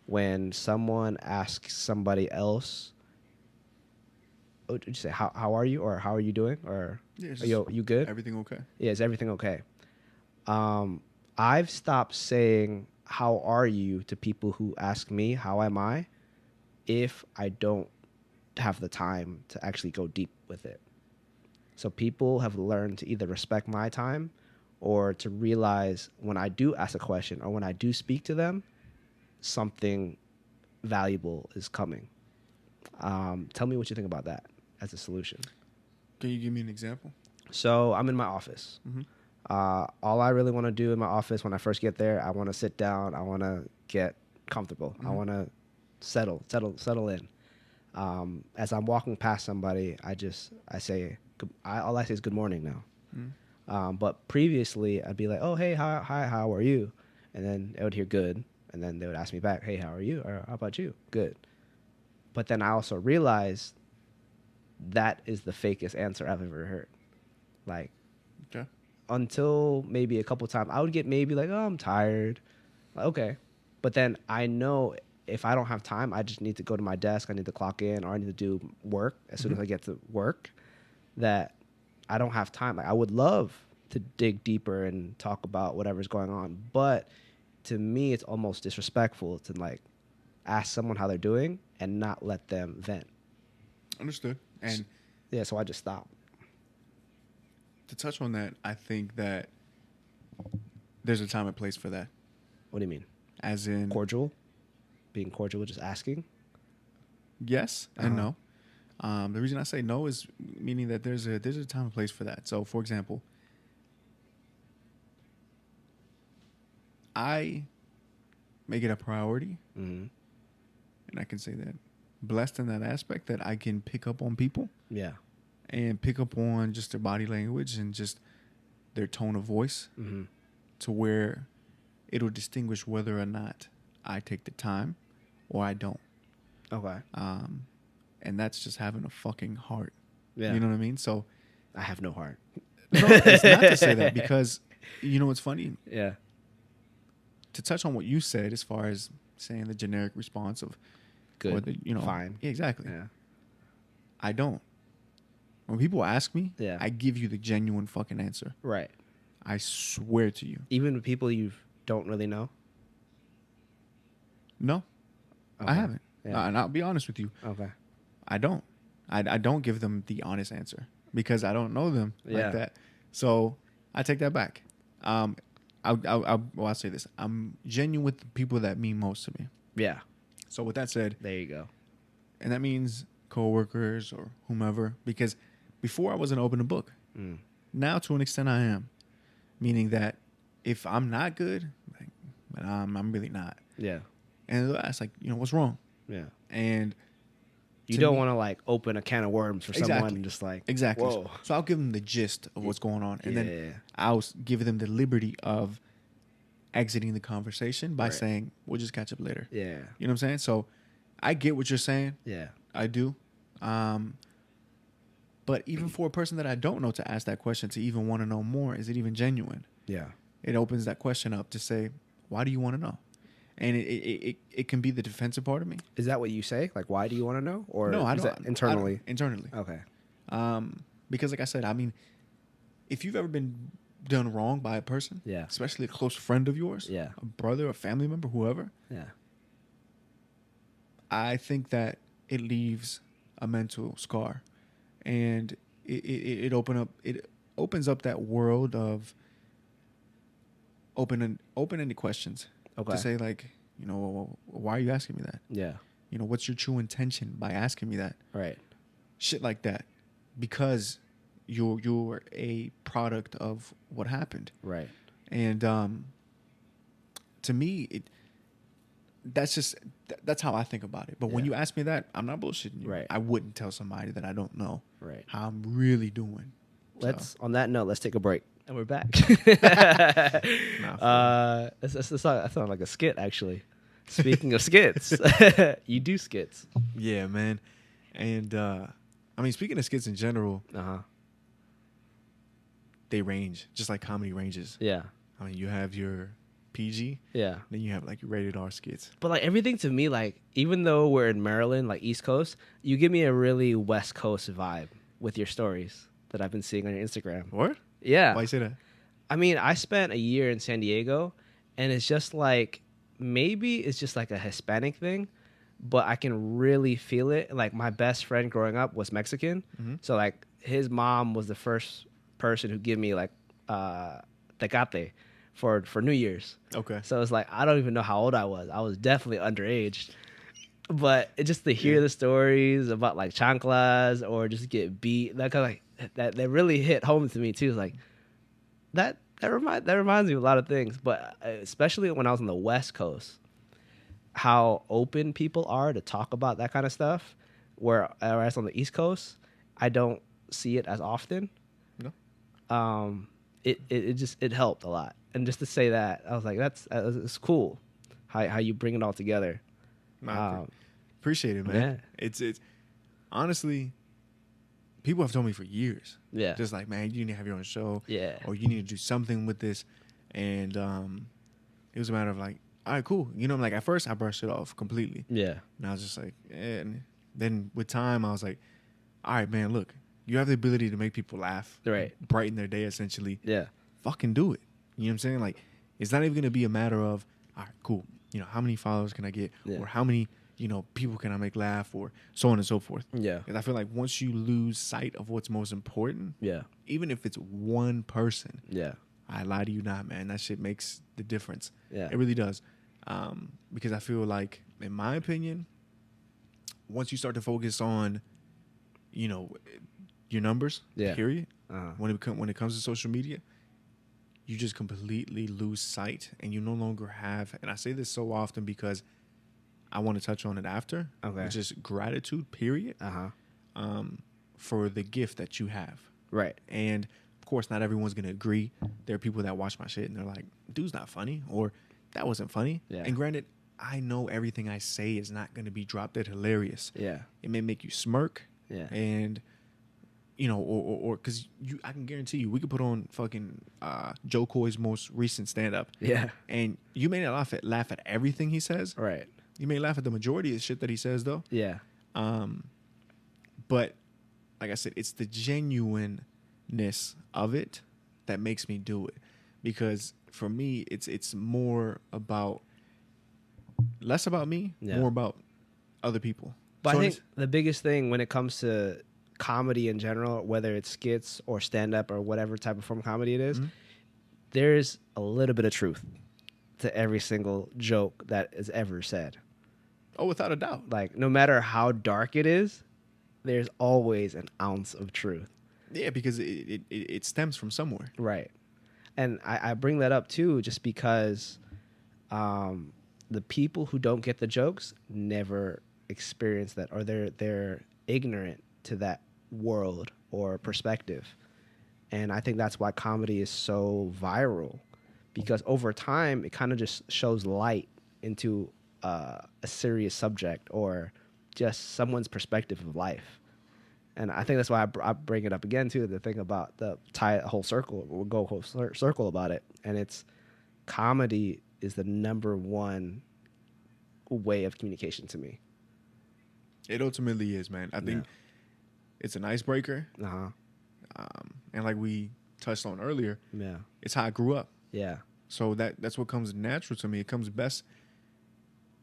when someone asks somebody else, would you say, how are you, or how are you doing, or are you good? Everything okay? Yeah, is everything okay? I've stopped saying how are you to people who ask me how am I, if I don't have the time to actually go deep with it. So people have learned to either respect my time, or to realize when I do ask a question, or when I do speak to them, something valuable is coming. Tell me what you think about that as a solution. Can you give me an example? So I'm in my office. Mm-hmm. All I really want to do in my office when I first get there, I want to sit down. I want to get comfortable. Mm-hmm. I want to settle in. As I'm walking past somebody, I say, all I say is good morning now. Mm-hmm. But previously, I'd be like, oh, hey, hi, how are you? And then I would hear good. And then they would ask me back, hey, how are you? Or how about you? Good. But then I also realized that is the fakest answer I've ever heard. Like, okay. Until maybe a couple times, I would get maybe like, oh, I'm tired. Like, okay. But then I know if I don't have time, I just need to go to my desk. I need to clock in, or I need to do work as soon as I get to work, that I don't have time. Like, I would love to dig deeper and talk about whatever's going on. But to me, it's almost disrespectful to like ask someone how they're doing and not let them vent. Understood. And yeah, so I just stop. To touch on that, I think that there's a time and place for that. What do you mean? As in cordial? Being cordial with just asking? Yes and no. The reason I say no is meaning that there's a time and place for that. So, for example, I make it a priority, and I can say that blessed in that aspect that I can pick up on people. Yeah. And pick up on just their body language and just their tone of voice to where it'll distinguish whether or not I take the time or I don't. Okay. And that's just having a fucking heart. Yeah. You know what I mean? So I have no heart. No, it's not to say that, because you know what's funny? Yeah. To touch on what you said as far as saying the generic response of good, or the, you know, fine. Yeah, exactly. Yeah. I don't. When people ask me, yeah, I give you the genuine fucking answer. Right. I swear to you. Even with people you don't really know? No. Okay. I haven't. Yeah. And I'll be honest with you. Okay. I don't. I don't give them the honest answer because I don't know them like that. So I take that back. I'll say this. I'm genuine with the people that mean most to me. Yeah. So with that said, there you go. And that means coworkers or whomever, because before I wasn't open to book. Now to an extent I am, meaning that if I'm not good, like, I'm really not. Yeah. And they'll ask, like, you know, what's wrong? Yeah. And you don't want to like open a can of worms for someone and just like whoa. So I'll give them the gist of what's going on, and then I'll give them the liberty of exiting the conversation by saying, "We'll just catch up later." Yeah. You know what I'm saying? So I get what you're saying. Yeah. I do. But even for a person that I don't know to ask that question, to even want to know more, is it even genuine? Yeah. It opens that question up to say, why do you want to know? And it can be the defensive part of me. Is that what you say? Like, why do you want to know? Or no, I is don't. That internally? Internally. Okay. Because like I said, I mean, if you've ever been done wrong by a person, especially a close friend of yours, a brother, a family member, whoever, I think that it leaves a mental scar, and it opens up that world of open-ended questions. Okay. To say, like, you know, why are you asking me that? Yeah. You know, what's your true intention by asking me that? Right. Shit like that, because you're a product of what happened. Right. And to me, that's how I think about it. But when you ask me that, I'm not bullshitting you. Right. I wouldn't tell somebody that I don't know how I'm really doing. On that note, let's take a break. And we're back. I sound like a skit, actually. Speaking of skits, you do skits. Yeah, man. And I mean, speaking of skits in general, they range just like comedy ranges. Yeah. I mean, you have your PG. Yeah. Then you have like your rated R skits. But like everything to me, like even though we're in Maryland, like East Coast, you give me a really West Coast vibe with your stories that I've been seeing on your Instagram. What? Yeah. Why you say that? I mean, I spent a year in San Diego, and it's just like, maybe it's just like a Hispanic thing, but I can really feel it. Like, my best friend growing up was Mexican. Mm-hmm. So, like, his mom was the first person who gave me, like, tecate for New Year's. Okay. So it's like, I don't even know how old I was. I was definitely underage. But it just to hear the stories about, like, chanclas or just get beat, that kind of like, that really hit home to me too. It's like that reminds me of a lot of things, but especially when I was on the West Coast, how open people are to talk about that kind of stuff. Whereas on the East Coast, I don't see it as often. No. It helped a lot, and just to say that, I was like, it's cool how you bring it all together. Appreciate it, man. Yeah. It's honestly. People have told me for years. Yeah. Just like, man, you need to have your own show. Yeah. Or you need to do something with this. And it was a matter of like, all right, cool. You know, like at first I brushed it off completely. Yeah. And I was just like, and then with time I was like, all right, man, look, you have the ability to make people laugh. Right. Brighten their day essentially. Yeah. Fucking do it. You know what I'm saying? Like, it's not even going to be a matter of, all right, cool. You know, how many followers can I get? Yeah. Or how many, you know, people can I make laugh, or so on and so forth. Yeah. Because I feel like once you lose sight of what's most important, even if it's one person, I lie to you not, man, that shit makes the difference. Yeah. It really does. Because I feel like, in my opinion, once you start to focus on, you know, your numbers, period, when it comes to social media, you just completely lose sight, and you no longer have, and I say this so often because I want to touch on it after. Okay. Which is gratitude, period. For the gift that you have. Right. And of course, not everyone's going to agree. There are people that watch my shit and they're like, dude's not funny, or that wasn't funny. Yeah. And granted, I know everything I say is not going to be drop dead hilarious. Yeah. It may make you smirk. Yeah. And, you know, or because I can guarantee you, we could put on fucking Joe Coy's most recent stand up. Yeah. And you may not laugh at everything he says. Right. You may laugh at the majority of the shit that he says, though. Yeah. But like I said, it's the genuineness of it that makes me do it. Because for me, it's more about, less about me, more about other people. But I think the biggest thing when it comes to comedy in general, whether it's skits or stand-up or whatever type of form of comedy it is, there's a little bit of truth to every single joke that is ever said. Oh, without a doubt. Like, no matter how dark it is, there's always an ounce of truth. Yeah, because it stems from somewhere. Right. And I bring that up, too, just because the people who don't get the jokes never experience that, or they're ignorant to that world or perspective. And I think that's why comedy is so viral, because over time it kind of just shows light into a serious subject or just someone's perspective of life. And I think that's why I bring it up again too, to think about the tie a whole circle, we'll go whole circle about it. And it's comedy is the number one way of communication to me. It ultimately is, man. I think it's an icebreaker. And like we touched on earlier, it's how I grew up. Yeah. So that's what comes natural to me. It comes best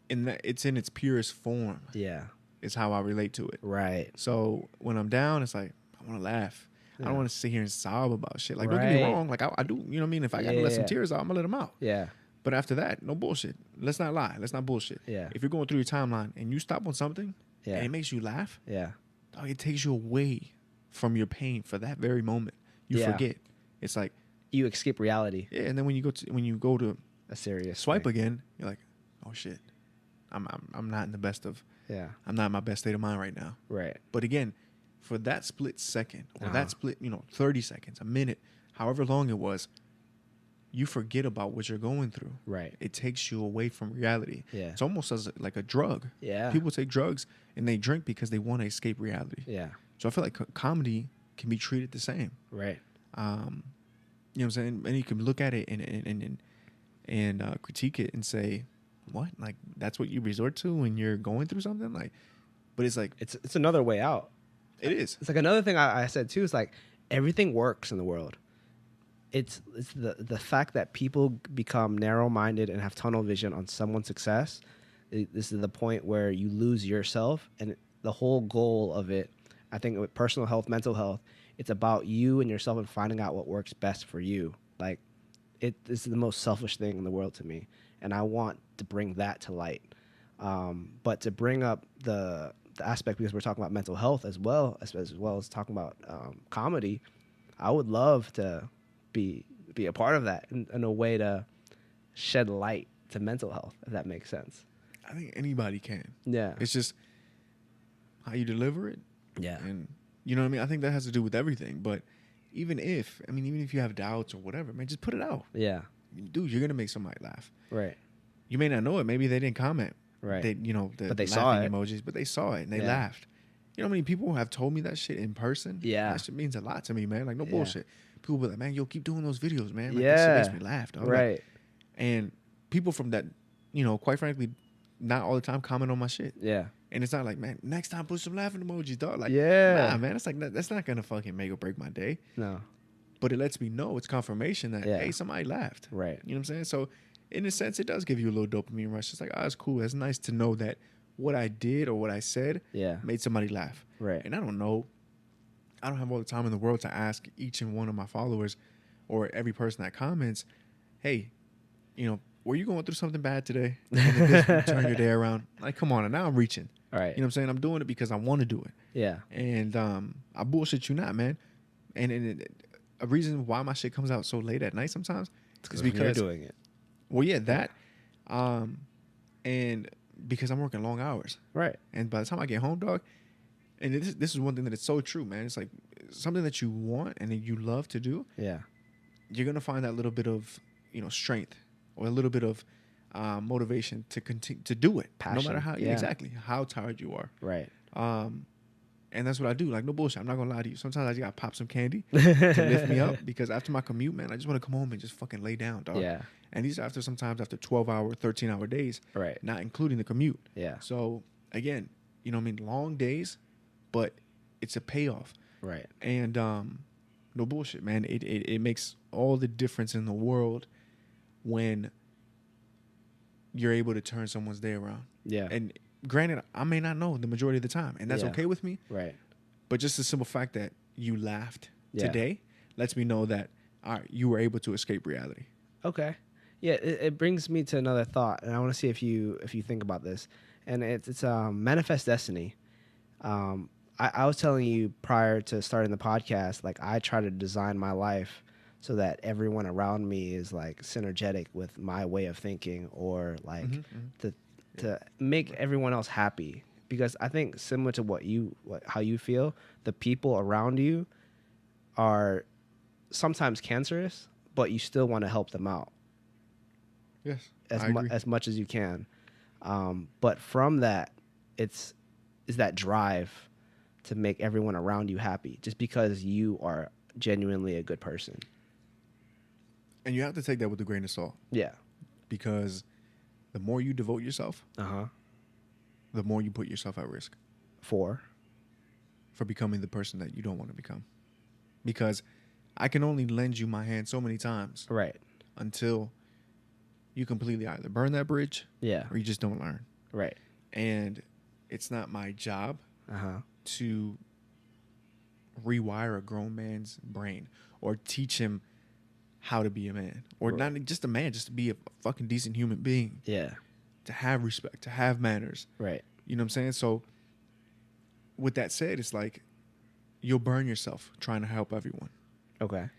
in that it's in its purest form. Yeah. Is how I relate to it. Right. So when I'm down, it's like, I want to laugh. I don't want to sit here and sob about shit. Like, don't get me wrong. Like, I do, you know what I mean? If I got to let some tears out, I'm going to let them out. Yeah. But after that, no bullshit. Let's not lie. Let's not bullshit. Yeah. If you're going through your timeline and you stop on something and it makes you laugh, dog, it takes you away from your pain for that very moment. You forget. It's like you escape reality. Yeah, and then when you go to a serious swipe thing again, you're like, oh shit, I'm not in the best of. Yeah. I'm not in my best state of mind right now. Right. But again, for that split second or that split, 30 seconds, a minute, however long it was, you forget about what you're going through. Right. It takes you away from reality. Yeah. It's almost as like a drug. Yeah. People take drugs and they drink because they want to escape reality. Yeah. So I feel like comedy can be treated the same. Right. You know what I'm saying? And you can look at it and critique it and say, what? Like, that's what you resort to when you're going through something? Like, but it's like, it's another way out. It is. It's like another thing I said too, is like everything works in the world. It's the fact that people become narrow-minded and have tunnel vision on someone's success. This is the point where you lose yourself, and the whole goal of it, I think, with personal health, mental health, it's about you and yourself and finding out what works best for you. Like, this is the most selfish thing in the world to me, and I want to bring that to light. But to bring up the aspect, because we're talking about mental health as well as talking about comedy, I would love to be a part of that in a way to shed light to mental health, if that makes sense. I think anybody can. Yeah. It's just how you deliver it. Yeah. And you know what I mean? I think that has to do with everything. But even if you have doubts or whatever, man, just put it out. Yeah. Dude, you're going to make somebody laugh. Right. You may not know it. Maybe they didn't comment. Right. But they saw it. Emojis, but they saw it and they laughed. You know how many people have told me that shit in person? Yeah. That shit means a lot to me, man. Like, no bullshit. People be like, man, yo, keep doing those videos, man. Like, yeah. That shit makes me laugh, dog. Right. Like, and people from that, quite frankly, not all the time comment on my shit. Yeah. And it's not like, man, next time put some laughing emojis, dog. Like, yeah. Nah, man, it's like, that's not going to fucking make or break my day. No. But it lets me know, it's confirmation that, hey, somebody laughed. Right. You know what I'm saying? So, in a sense, it does give you a little dopamine rush. It's like, it's cool. It's nice to know that what I did or what I said made somebody laugh. Right. And I don't know. I don't have all the time in the world to ask each and one of my followers or every person that comments, hey, were you going through something bad today? And this turn your day around? Like, come on. And now I'm reaching. All right. You know what I'm saying? I'm doing it because I want to do it. Yeah. And I bullshit you not, man. And a reason why my shit comes out so late at night sometimes is because you're doing it. Well, yeah, that. And because I'm working long hours. Right. And by the time I get home, dog, and this is one thing that is so true, man. It's like something that you want and that you love to do. Yeah. You're going to find that little bit of, strength or a little bit of motivation to continue to do it. Passion. No matter how, exactly, how tired you are. Right. And that's what I do. Like, no bullshit. I'm not going to lie to you. Sometimes I just got to pop some candy to lift me up because after my commute, man, I just want to come home and just fucking lay down, dog. Yeah. And these are sometimes after 12-hour, 13-hour days. Right. Not including the commute. Yeah. So, again, long days, but it's a payoff. Right. And no bullshit, man. It makes all the difference in the world when you're able to turn someone's day around. Yeah. And granted, I may not know the majority of the time, and that's okay with me. Right. But just the simple fact that you laughed today lets me know that you were able to escape reality. Okay. Yeah, it brings me to another thought, and I want to see if you think about this. And it's manifest destiny. I was telling you prior to starting the podcast, like I try to design my life so that everyone around me is like synergetic with my way of thinking, or like to make everyone else happy. Because I think similar to how you feel, the people around you are sometimes cancerous, but you still want to help them out. Yes, as much as you can. But from that, is that drive to make everyone around you happy, just because you are genuinely a good person. And you have to take that with a grain of salt. Yeah. Because the more you devote yourself, the more you put yourself at risk. For becoming the person that you don't want to become. Because I can only lend you my hand so many times. Right. Until you completely either burn that bridge. Yeah. Or you just don't learn. Right. And it's not my job to rewire a grown man's brain or teach him how to be a man. Or not just a man, just to be a fucking decent human being. Yeah. To have respect, to have manners. Right. You know what I'm saying? So with that said, it's like you'll burn yourself trying to help everyone. Okay.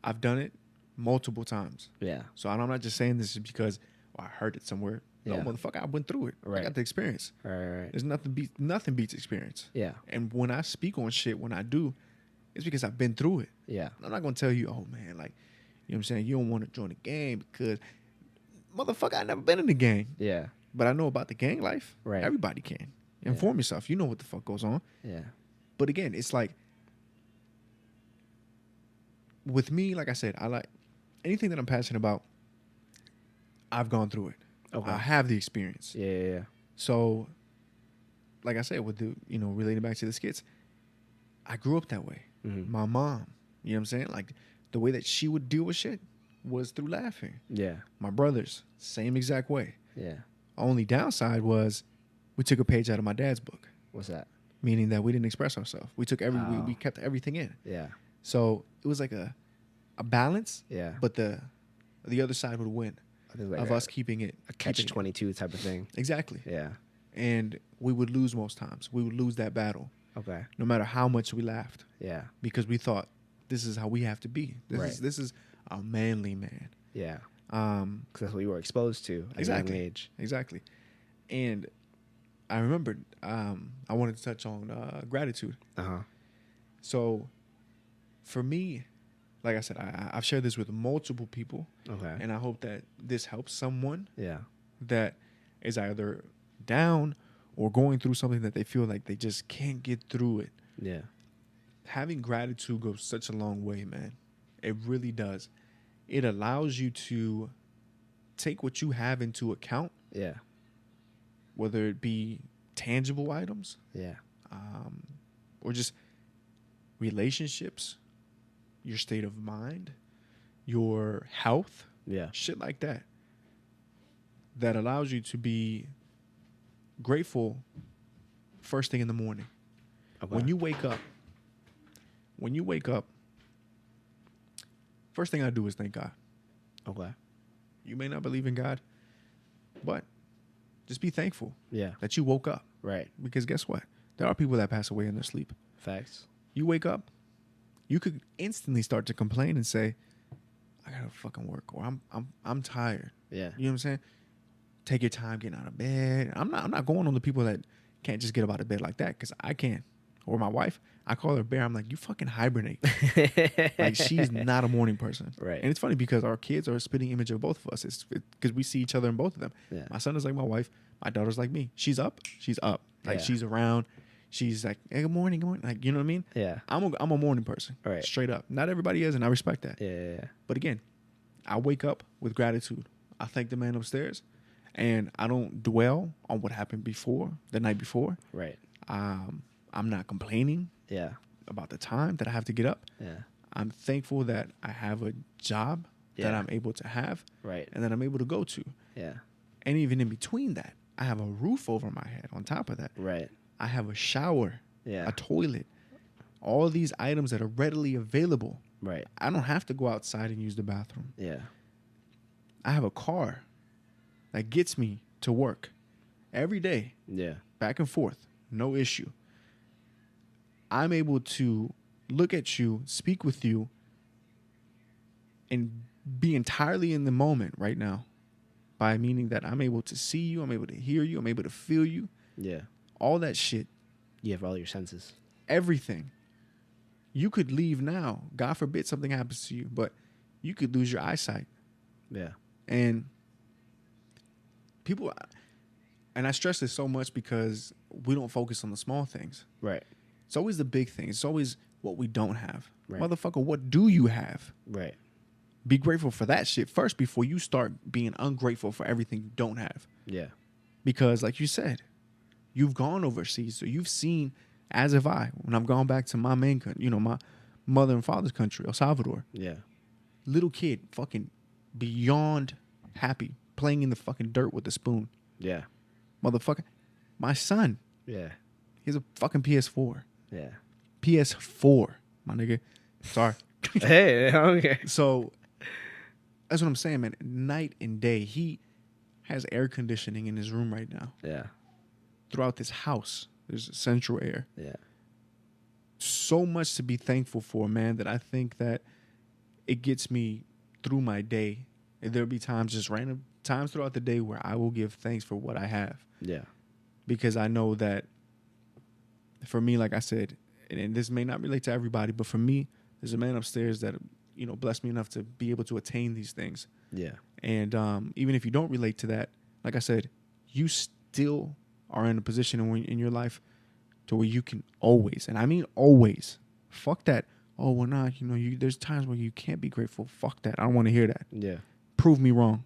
I've done it multiple times. Yeah. So I'm not just saying this because I heard it somewhere. No, motherfucker, I went through it. Right. I got the experience. Right. There's nothing beats experience. Yeah. And when I speak on shit, when I do, it's because I've been through it. Yeah. I'm not gonna tell you, oh man, like, you know what I'm saying, you don't want to join the gang because motherfucker, I never been in the gang. Yeah. But I know about the gang life. Right. Everybody can. Inform yourself. You know what the fuck goes on. Yeah. But again, it's like with me, like I said, I like anything that I'm passionate about. I've gone through it. Okay. I have the experience. Yeah. So, like I said, with the relating back to the skits, I grew up that way. Mm-hmm. My mom, you know what I'm saying? Like the way that she would deal with shit was through laughing. Yeah. My brothers, same exact way. Yeah. Only downside was we took a page out of my dad's book. What's that? Meaning that we didn't express ourselves. We took we kept everything in. Yeah. So it was like a balance. Yeah. But the other side would win. Like of us keeping it a catch-22 type of thing. Exactly. Yeah. And we would lose most times. We would lose that battle. Okay. No matter how much we laughed. Yeah. Because we thought this is how we have to be. This is a manly man. Yeah. Because that's what you were exposed to at a young age. Exactly. And I remembered I wanted to touch on gratitude. So for me, like I said, I've shared this with multiple people. Okay. And I hope that this helps someone that is either down or going through something that they feel like they just can't get through it. Yeah. Having gratitude goes such a long way, man. It really does. It allows you to take what you have into account. Yeah. Whether it be tangible items. Yeah. Or just relationships. Your state of mind, your health, shit like that. That allows you to be grateful first thing in the morning. Okay. When you wake up, first thing I do is thank God. Okay. You may not believe in God, but just be thankful that you woke up. Right. Because guess what? There are people that pass away in their sleep. Facts. You wake up, you could instantly start to complain and say, I gotta fucking work, or I'm tired. Yeah. You know what I'm saying? take your time getting out of bed. I'm not going on the people that can't just get up out of bed like that, because I can. Or my wife, I call her bear. I'm like, you fucking hibernate. Like, she's not a morning person. Right. And it's funny because our kids are a spitting image of both of us. It's because we see each other in both of them. Yeah. My son is like my wife. My daughter's like me. She's up. Like, she's around. She's like, hey, good morning, good morning. Like, you know what I mean? Yeah. I'm a morning person. Right. Straight up. Not everybody is, and I respect that. Yeah. But again, I wake up with gratitude. I thank the man upstairs, and I don't dwell on what happened the night before. Right. I'm not complaining. Yeah. About the time that I have to get up. Yeah. I'm thankful that I have a job that I'm able to have. Right. And that I'm able to go to. Yeah. And even in between that, I have a roof over my head on top of that. Right. I have a shower. Yeah. A toilet. All of these items that are readily available. Right. I don't have to go outside and use the bathroom. Yeah. I have a car that gets me to work every day. Yeah. Back and forth. No issue. I'm able to look at you, speak with you, and be entirely in the moment right now. By meaning that I'm able to see you, I'm able to hear you, I'm able to feel you. Yeah. All that shit. You have all your senses. Everything. You could leave now. God forbid something happens to you, but you could lose your eyesight. Yeah. And people, and I stress this so much because we don't focus on the small things. Right. It's always the big things. It's always what we don't have. Right. Motherfucker, what do you have? Right. Be grateful for that shit first before you start being ungrateful for everything you don't have. Yeah. Because like you said, you've gone overseas. So you've seen, as have I, when I've gone back to my main country, my mother and father's country, El Salvador. Yeah. Little kid, fucking beyond happy, playing in the fucking dirt with a spoon. Yeah. Motherfucker. My son. Yeah. He has a fucking PS4. Yeah. PS4, my nigga. Sorry. Hey, okay. So that's what I'm saying, man. Night and day. He has air conditioning in his room right now. Yeah. Throughout this house, there's central air. Yeah. So much to be thankful for, man, that I think that it gets me through my day. And there'll be times, just random times throughout the day, where I will give thanks for what I have. Yeah. Because I know that for me, like I said, and this may not relate to everybody, but for me, there's a man upstairs that, blessed me enough to be able to attain these things. Yeah. And even if you don't relate to that, like I said, you still are in a position in your life to where you can always, and I mean always, fuck that. Oh, well, not, there's times where you can't be grateful. Fuck that. I don't want to hear that. Yeah. Prove me wrong.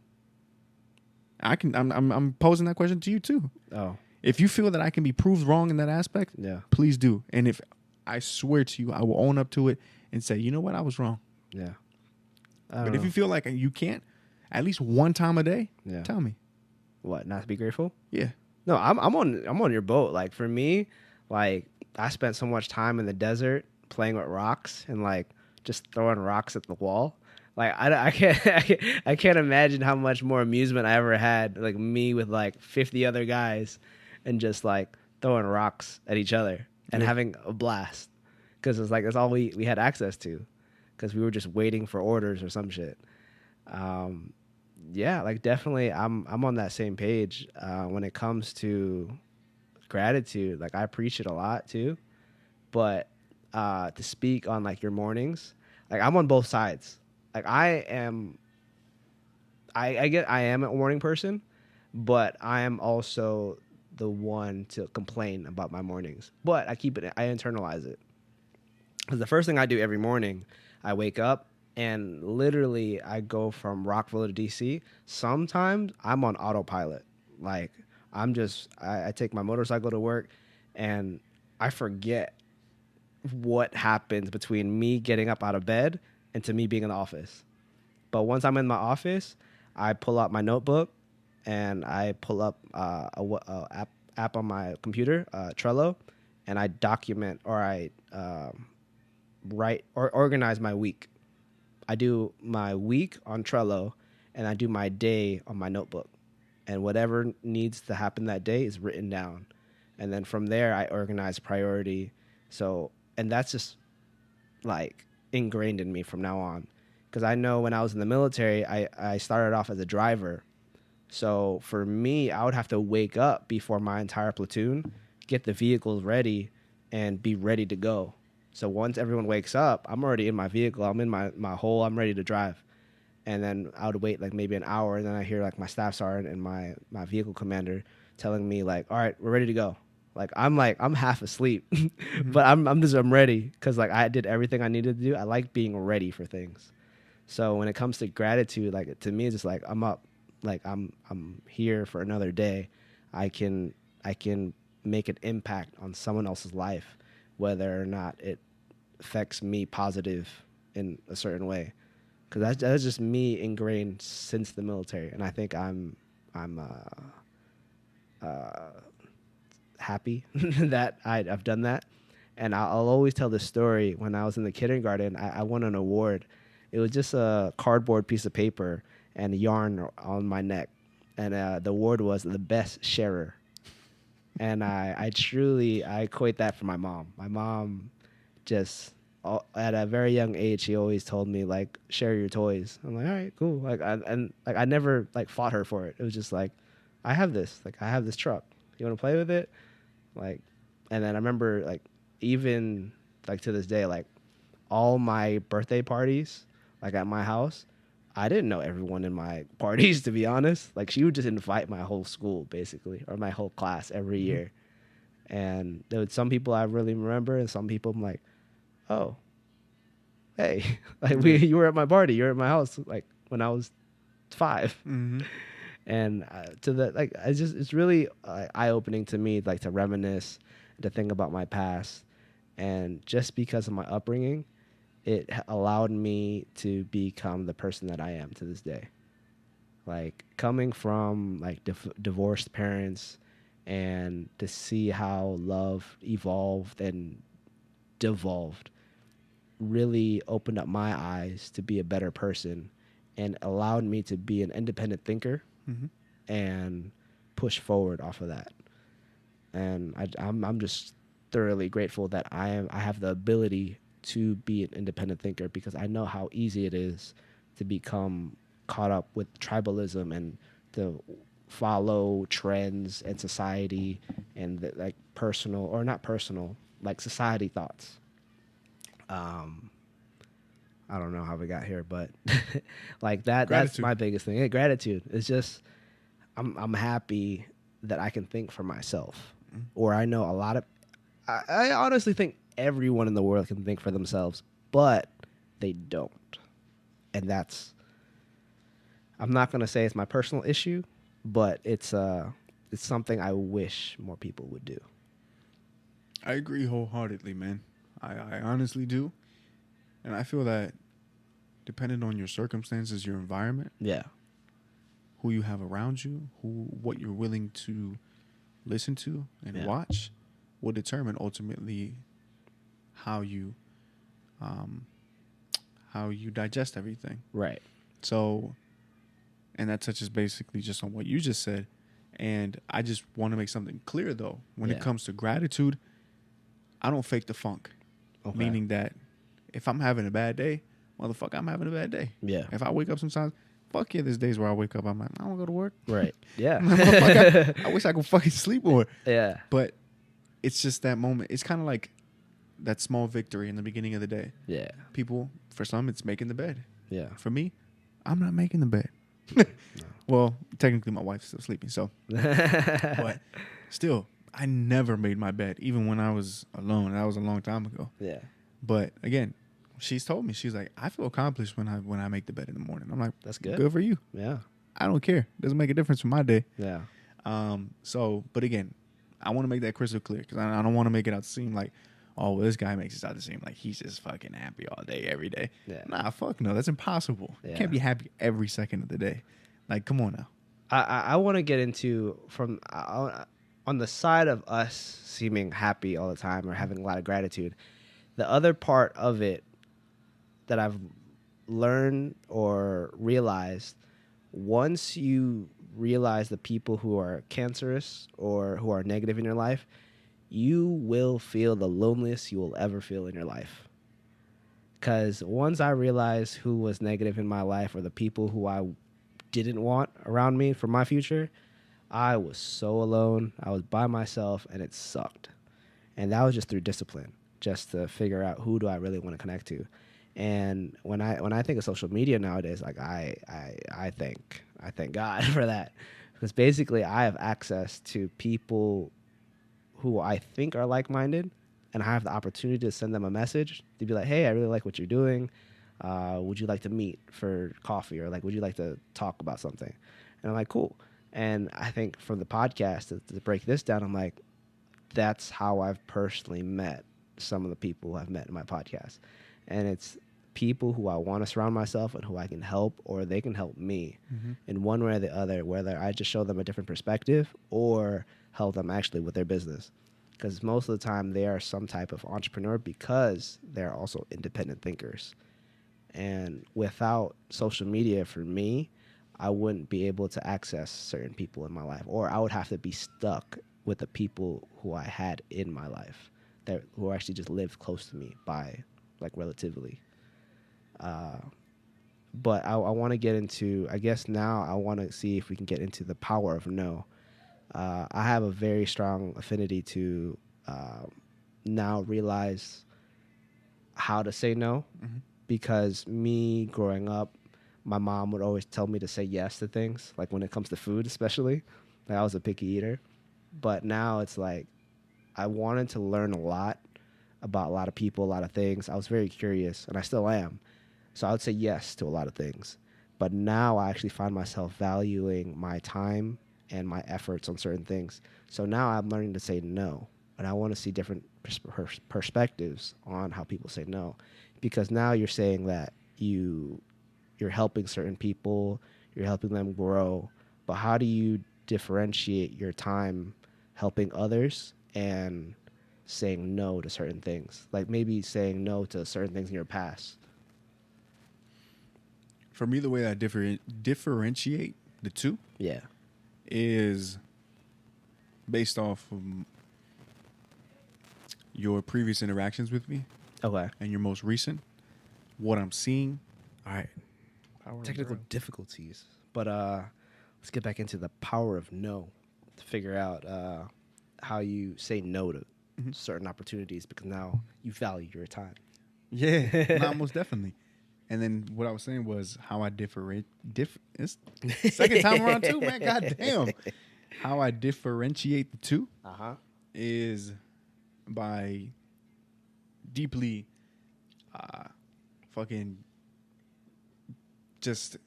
I'm posing that question to you too. Oh. If you feel that I can be proved wrong in that aspect, yeah, please do. And if I swear to you, I will own up to it and say, you know what, I was wrong. Yeah. But if you feel like you can't, at least one time a day, tell me. What? Not to be grateful? Yeah. No, I'm on your boat. Like for me, like I spent so much time in the desert playing with rocks and like just throwing rocks at the wall. Like I can't imagine how much more amusement I ever had, like me with like 50 other guys and just like throwing rocks at each other and having a blast. Because it's like that's all we had access to, because we were just waiting for orders or some shit. Yeah, like definitely I'm on that same page when it comes to gratitude. Like I preach it a lot too, but to speak on like your mornings, like I'm on both sides. Like I am a morning person, but I am also the one to complain about my mornings. But I internalize it. Because the first thing I do every morning, I wake up and literally I go from Rockville to DC. Sometimes I'm on autopilot. Like I take my motorcycle to work and I forget what happens between me getting up out of bed and to me being in the office. But once I'm in my office, I pull out my notebook and I pull up a app on my computer, Trello, and I document or I write or organize my week. I do my week on Trello and I do my day on my notebook. And whatever needs to happen that day is written down. And then from there, I organize priority. And that's just like ingrained in me from now on. Because I know when I was in the military, I started off as a driver. So for me, I would have to wake up before my entire platoon, get the vehicles ready, and be ready to go. So once everyone wakes up, I'm already in my vehicle. I'm in my hole. I'm ready to drive. And then I would wait like maybe an hour, and then I hear like my staff sergeant and my vehicle commander telling me like, all right, we're ready to go. I'm half asleep, but I'm ready because like I did everything I needed to do. I like being ready for things. So when it comes to gratitude, like to me, it's just like I'm up, like I'm here for another day. I can make an impact on someone else's life, whether or not it affects me positive in a certain way. Because that's just me ingrained since the military, and I think I'm happy that I've done that. And I'll always tell this story. When I was in the kindergarten, I won an award. It was just a cardboard piece of paper and yarn on my neck, and the award was the best sharer. And I equate that for my mom. My mom just at a very young age, she always told me like, share your toys. I'm like, all right, cool. Like I never like fought her for it. It was just like, I have this truck. You want to play with it? Like, and then I remember like even like to this day, like all my birthday parties, like at my house, I didn't know everyone in my parties, to be honest. Like she would just invite my whole school basically, or my whole class every year. And there was some people I really remember, and some people I'm like, oh, hey, like you were at my party, you were at my house, like when I was 5. And to the like, it's really eye opening to me, like to reminisce, to think about my past, and just because of my upbringing, it allowed me to become the person that I am to this day. Like coming from like divorced parents, and to see how love evolved and devolved really opened up my eyes to be a better person, and allowed me to be an independent thinker and push forward off of that. And I'm just thoroughly grateful that I have the ability to be an independent thinker, because I know how easy it is to become caught up with tribalism and to follow trends and society and the, like personal or not personal, like society thoughts. I don't know how we got here, but like that's my biggest thing. Yeah, gratitude. It's just I'm happy that I can think for myself, or I know a lot of. I honestly think everyone in the world can think for themselves, but they don't, and that's. I'm not gonna say it's my personal issue, but it's something I wish more people would do. I agree wholeheartedly, man. I honestly do, and I feel that depending on your circumstances, your environment, who you have around you, what you're willing to listen to and watch, will determine ultimately how you digest everything. Right. So, and that touches basically just on what you just said. And I just want to make something clear though. When it comes to gratitude, I don't fake the funk. Okay. Meaning that if I'm having a bad day, motherfucker, I'm having a bad day. Yeah. If I wake up sometimes, fuck yeah, there's days where I wake up, I'm like, I don't go to work. Right. Yeah. I wish I could fucking sleep more. Yeah. But it's just that moment. It's kind of like that small victory in the beginning of the day. Yeah. People, for some, it's making the bed. Yeah. For me, I'm not making the bed. No. Well, technically my wife's still sleeping, so. But still, I never made my bed, even when I was alone. That was a long time ago. Yeah. But again, she's told me, she's like, I feel accomplished when I make the bed in the morning. I'm like, that's good. Good for you. Yeah. I don't care. Doesn't make a difference for my day. Yeah. So, but again, I want to make that crystal clear, because I don't want to make it out to seem like, oh, well, this guy makes it out to seem like he's just fucking happy all day, every day. Yeah. Nah, fuck no. That's impossible. Yeah. You can't be happy every second of the day. Like, come on now. I want to get into from on the side of us seeming happy all the time or having a lot of gratitude. The other part of it that I've learned or realized, once you realize the people who are cancerous or who are negative in your life, you will feel the loneliest you will ever feel in your life. Because once I realized who was negative in my life, or the people who I didn't want around me for my future, I was so alone. I was by myself, and it sucked. And that was just through discipline, just to figure out who do I really want to connect to. And when I think of social media nowadays, like I thank God for that, because basically I have access to people who I think are like-minded, and I have the opportunity to send them a message to be like, hey, I really like what you're doing. Would you like to meet for coffee, or like, would you like to talk about something? And I'm like, cool. And I think from the podcast, to break this down, I'm like, that's how I've personally met some of the people I've met in my podcast. And it's people who I want to surround myself and who I can help, or they can help me in one way or the other, whether I just show them a different perspective or help them actually with their business. Because most of the time they are some type of entrepreneur because they're also independent thinkers. And without social media, for me, I wouldn't be able to access certain people in my life, or I would have to be stuck with the people who I had in my life who actually just lived close to me by, like, relatively. But I want to get into, I guess now I want to see if we can get into the power of no. I have a very strong affinity to now realize how to say no, because me growing up, my mom would always tell me to say yes to things, like when it comes to food especially. Like, I was a picky eater. But now it's like I wanted to learn a lot about a lot of people, a lot of things. I was very curious, and I still am. So I would say yes to a lot of things. But now I actually find myself valuing my time and my efforts on certain things. So now I'm learning to say no. And I want to see different perspectives on how people say no. Because now you're saying that you're helping certain people, you're helping them grow. But how do you differentiate your time helping others and saying no to certain things? Like maybe saying no to certain things in your past. For me, the way I differentiate the two is based off of your previous interactions with me. Okay. And your most recent, what I'm seeing. All right. Technical difficulties. But let's get back into the power of no to figure out how you say no to certain opportunities, because now you value your time. Yeah, no, most definitely. And then what I was saying was how I it's second time around too, man. God damn. How I differentiate the two is by deeply fucking just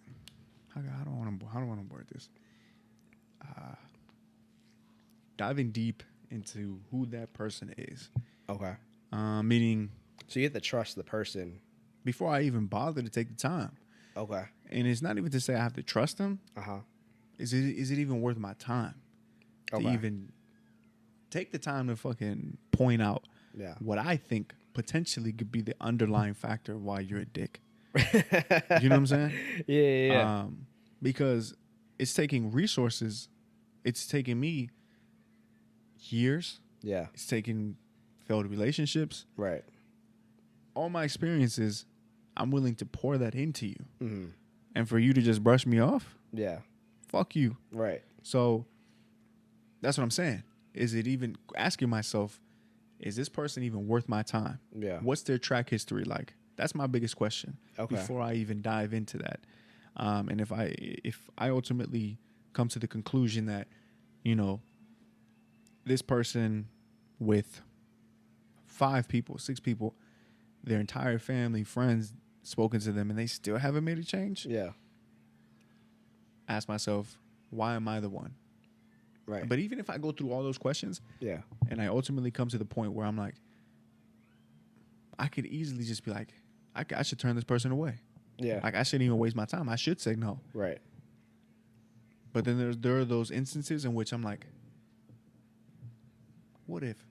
how do I want to word this? Diving deep into who that person is. Okay. Meaning, so you have to trust the person before I even bother to take the time. Okay. And it's not even to say I have to trust them. Is it even worth my time to even take the time to fucking point out what I think potentially could be the underlying factor of why you're a dick? You know what I'm saying? Yeah. Because it's taking resources. It's taking me years. Yeah. It's taking failed relationships. Right. All my experiences, I'm willing to pour that into you. Mm-hmm. And for you to just brush me off? Yeah. Fuck you. Right. So that's what I'm saying. Is it even asking myself, is this person even worth my time? Yeah. What's their track history like? That's my biggest question before I even dive into that. And if I ultimately come to the conclusion that, you know, this person with 5 people, 6 people, their entire family, friends, spoken to them, and they still haven't made a change. Yeah. Ask myself, why am I the one? Right. But even if I go through all those questions, and I ultimately come to the point where I'm like, I could easily just be like, I should turn this person away. Yeah. Like, I shouldn't even waste my time. I should say no. Right. But then there are those instances in which I'm like, what if?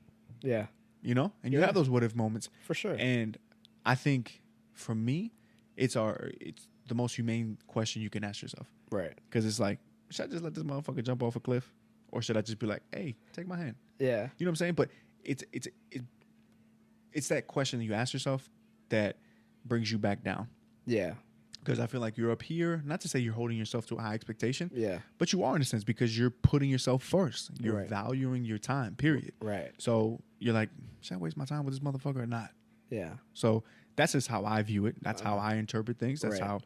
Yeah. You know? And you have those what if moments. For sure. And I think for me, it's the most humane question you can ask yourself. Right. Because it's like, should I just let this motherfucker jump off a cliff? Or should I just be like, hey, take my hand? Yeah. You know what I'm saying? But it's that question that you ask yourself that brings you back down. Yeah. Because I feel like you're up here, not to say you're holding yourself to a high expectation, Yeah. but you are in a sense because you're putting yourself first. You're Right. valuing your time, period. Right. So you're like, should I waste my time with this motherfucker or not? Yeah. So that's just how I view it. That's how I interpret things. That's Right. how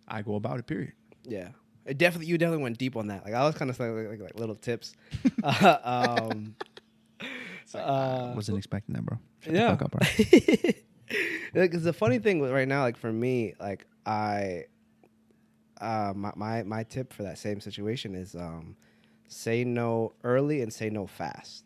I go about it, periria Yeah. You definitely went deep on that. Like, I was kind of saying like little tips. I wasn't expecting that, bro. Shut yeah. the fuck up, bro. Because the funny thing right now, like for me, like my tip for that same situation is say no early and say no fast.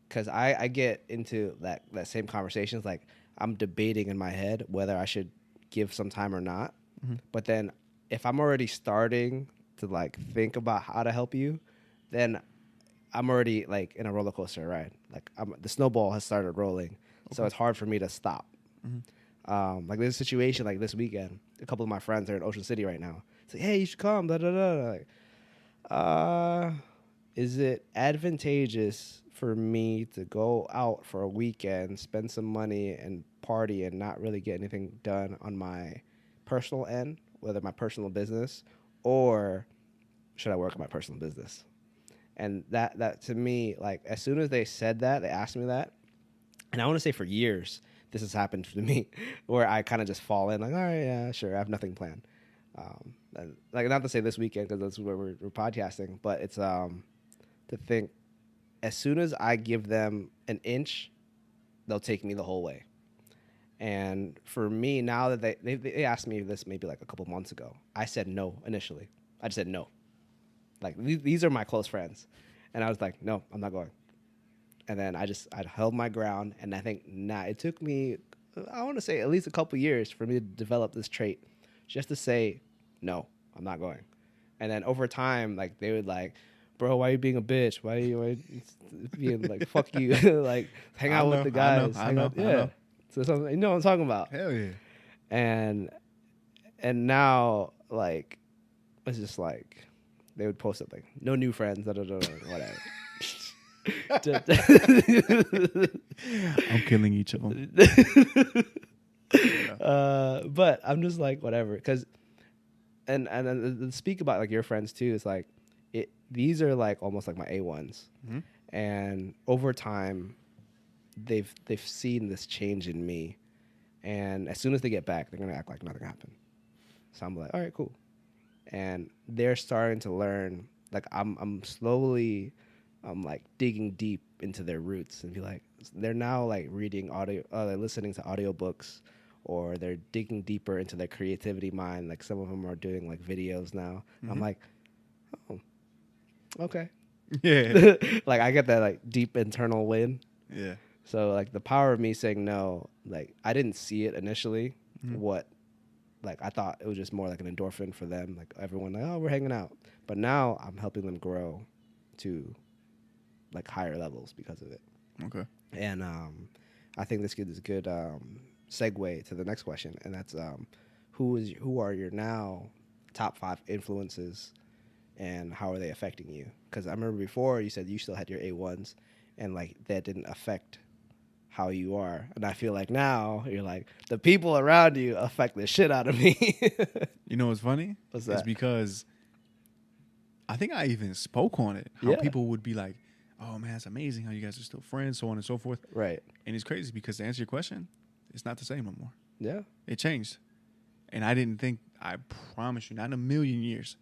Because I get into that same conversations, like I'm debating in my head whether I should give some time or not. Mm-hmm. But then if I'm already starting to like think about how to help you, then I'm already like in a roller coaster ride. Like the snowball has started rolling, so it's hard for me to stop. Mm-hmm. Like there's a situation like this weekend. A couple of my friends are in Ocean City right now. It's like, hey, you should come. Da da da. Like, is it advantageous for me to go out for a weekend, spend some money, and party, and not really get anything done on my personal end, whether my personal business, or should I work on my personal business? And that to me, like as soon as they said that, they asked me that, and I want to say for years this has happened to me, where I kind of just fall in, like, all right, yeah, sure, I have nothing planned. And, like not to say this weekend because that's where we're podcasting, but it's to think as soon as I give them an inch, they'll take me the whole way. And for me, now that they asked me this maybe like a couple months ago, I said no initially. I just said no. Like these are my close friends, and I was like, no, I'm not going. And then I held my ground, and I think it took me, I want to say at least a couple years for me to develop this trait, just to say no, I'm not going. And then over time, like they would like, bro, why are you being a bitch? Why are you being like, fuck you? Like, hang out with the guys. I know. Yeah. So you know what I'm talking about. Hell yeah. And now, like, it's just like, they would post it like, no new friends, whatever. I'm killing each of them. But I'm just like, whatever. Because, and speak about like your friends too, it's like, these are like almost like my A1s. Mm-hmm. And over time, they've seen this change in me. And as soon as they get back, they're going to act like nothing happened. So I'm like, all right, cool. And they're starting to learn, like I'm slowly, like digging deep into their roots and be like, they're now like reading they're listening to audiobooks, or they're digging deeper into their creativity mind. Like some of them are doing like videos now. Mm-hmm. I'm like, oh, okay. Yeah. Like I get that like deep internal win. Yeah. So like the power of me saying no, like I didn't see it initially. Mm-hmm. Like I thought it was just more like an endorphin for them. Like everyone, like, oh, we're hanging out. But now I'm helping them grow to like higher levels because of it. Okay. And I think this is a good segue to the next question, and that's who are your now top 5 influences, and how are they affecting you? Because I remember before you said you still had your A1s, and like that didn't affect how you are. And I feel like now you're like, the people around you affect the shit out of me. You know what's funny? What's that? It's because I think I even spoke on it. How people would be like, oh man, it's amazing how you guys are still friends, so on and so forth. Right. And it's crazy because to answer your question, it's not the same no more. Yeah. It changed. And I didn't think, I promise you, not in a million years,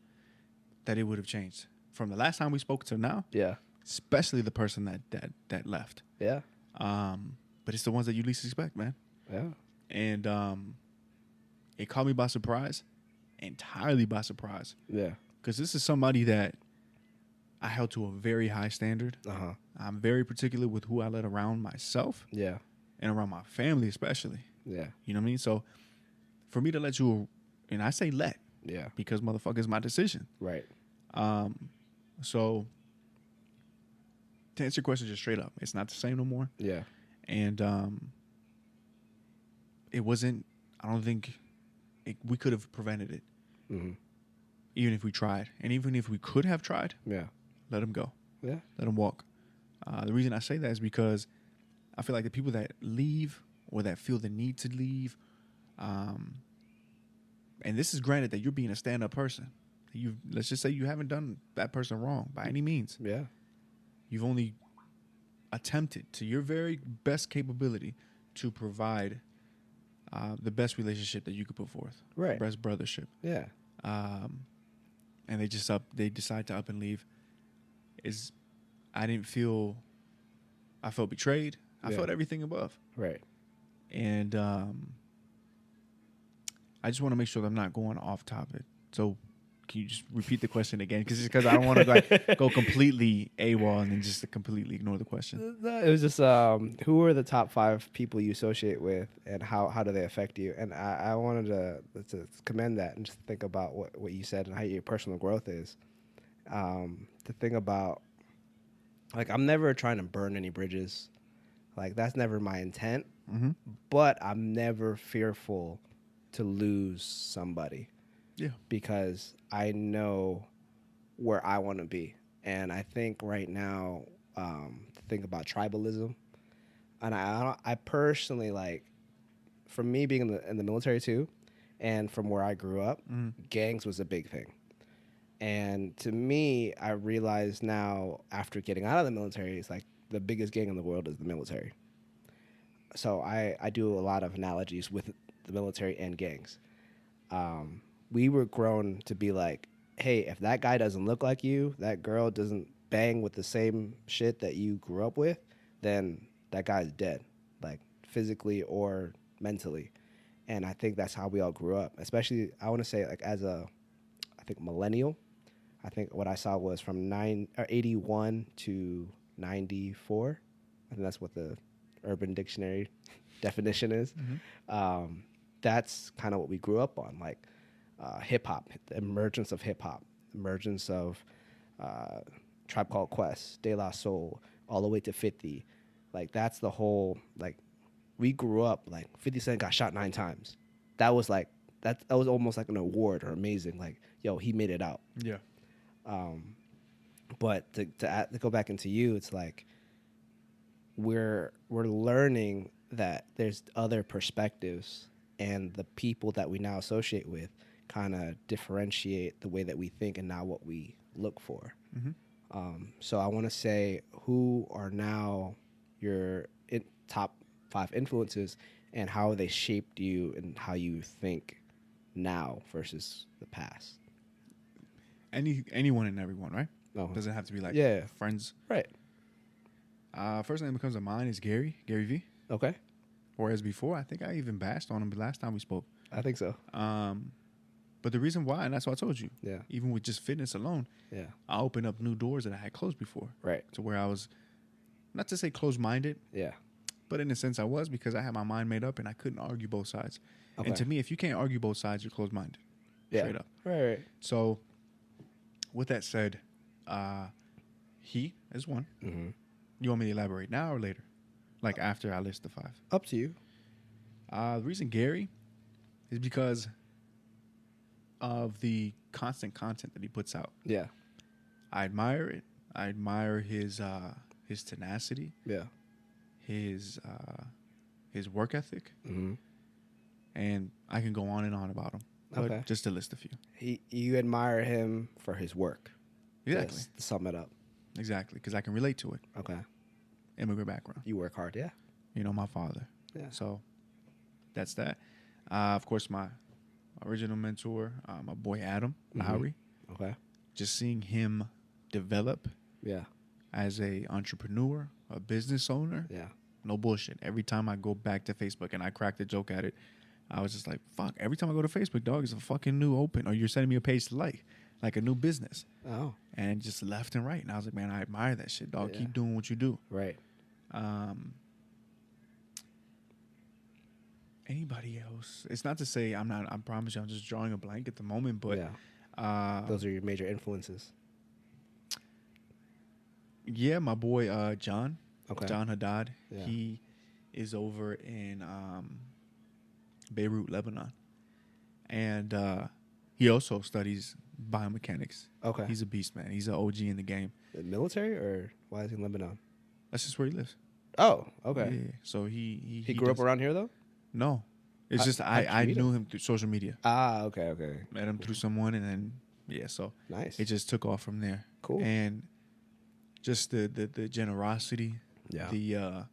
that it would have changed. From the last time we spoke to now. Yeah. Especially the person that left. Yeah. But it's the ones that you least expect, man. Yeah. And it caught me by surprise, entirely by surprise. Yeah. Because this is somebody that I held to a very high standard. Uh-huh. I'm very particular with who I let around myself. Yeah. And around my family especially. Yeah. You know what I mean? So for me to let you, and I say let. Yeah. Because motherfucker is my decision. Right. So to answer your question just straight up, it's not the same no more. Yeah. And it wasn't, I don't think we could have prevented it. Mm-hmm. Even if we tried. And even if we could have tried, let him go. Yeah. Let him walk. The reason I say that is because I feel like the people that leave or that feel the need to leave, and and this is granted that you're being a stand-up person. Let's just say you haven't done that person wrong by any means. Yeah. You've only attempted to your very best capability to provide the best relationship that you could put forth. Right. Best brothership. Yeah. And they decide to up and leave. I felt betrayed. I felt everything above. Right. And I just want to make sure that I'm not going off topic. So can you just repeat the question again? Because I don't want to go completely AWOL and then just completely ignore the question. It was just who are the top 5 people you associate with, and how do they affect you? And I wanted to commend that and just think about what you said and how your personal growth is. To think about, like, I'm never trying to burn any bridges. Like, that's never my intent. Mm-hmm. But I'm never fearful to lose somebody. Yeah. Because I know where I want to be. And I think right now, to think about tribalism, and I personally, like, from me being in the military too, and from where I grew up, gangs was a big thing. And to me, I realize now, after getting out of the military, it's like the biggest gang in the world is the military. So I do a lot of analogies with the military and gangs. We were grown to be like, hey, if that guy doesn't look like you, that girl doesn't bang with the same shit that you grew up with, then that guy's dead, like physically or mentally. And I think that's how we all grew up. Especially, I want to say, like, as I think millennial, I think what I saw was from 81 to 94. I think that's what the Urban Dictionary definition is. Mm-hmm. That's kind of what we grew up on, like hip hop, the emergence of hip hop, emergence of Tribe Called Quest, De La Soul, all the way to 50. Like, that's the whole, like, we grew up, like, 50 Cent got shot 9 times. That was like, that was almost like an award or amazing. Like, yo, he made it out. Yeah. But to go back into you, it's like we're learning that there's other perspectives, and the people that we now associate with kind of differentiate the way that we think and now what we look for. Mm-hmm. So I want to say, who are now your top 5 influences, and how they shaped you and how you think now versus the past? Anyone and everyone, right? No. Doesn't have to be like friends. Right. First name that comes to mind is Gary V. Okay. Whereas before, I think I even bashed on him the last time we spoke. I think so. But the reason why, and that's what I told you, even with just fitness alone, I opened up new doors that I had closed before. Right. To where I was, not to say closed-minded, but in a sense I was, because I had my mind made up and I couldn't argue both sides. Okay. And to me, if you can't argue both sides, you're closed-minded. Straight up. Right. So, with that said, he is one. Mm-hmm. You want me to elaborate now or later? Like after I list the 5? Up to you. The reason Gary is because of the constant content that he puts out. Yeah. I admire it. I admire his tenacity. Yeah. His work ethic. Mm-hmm. And I can go on and on about him. But just to list a few. You admire him for his work. Exactly. To sum it up. Exactly, because I can relate to it. Okay. Immigrant background. You work hard, yeah. You know, my father. Yeah. So that's that. Of course, my original mentor, my boy Adam Lowry. Okay. Just seeing him develop. Yeah. As a entrepreneur, a business owner. Yeah. No bullshit. Every time I go back to Facebook and I crack the joke at it, I was just like, fuck, every time I go to Facebook, dog, it's a fucking new open, or you're sending me a page to like a new business. Oh. And just left and right. And I was like, man, I admire that shit, dog. Yeah. Keep doing what you do. Right. Anybody else? It's not to say I promise you I'm just drawing a blank at the moment, but those are your major influences. Yeah, my boy John. Okay. John Haddad. Yeah. He is over in Beirut, Lebanon. And he also studies biomechanics. Okay. He's a beast, man. He's an OG in the game. The military, or why is he in Lebanon? That's just where he lives. Oh, okay. Yeah. So he grew up around here, though? No. It's just I knew him through social media. Okay. Met him through someone, and then so nice. It just took off from there. Cool. And just the generosity, the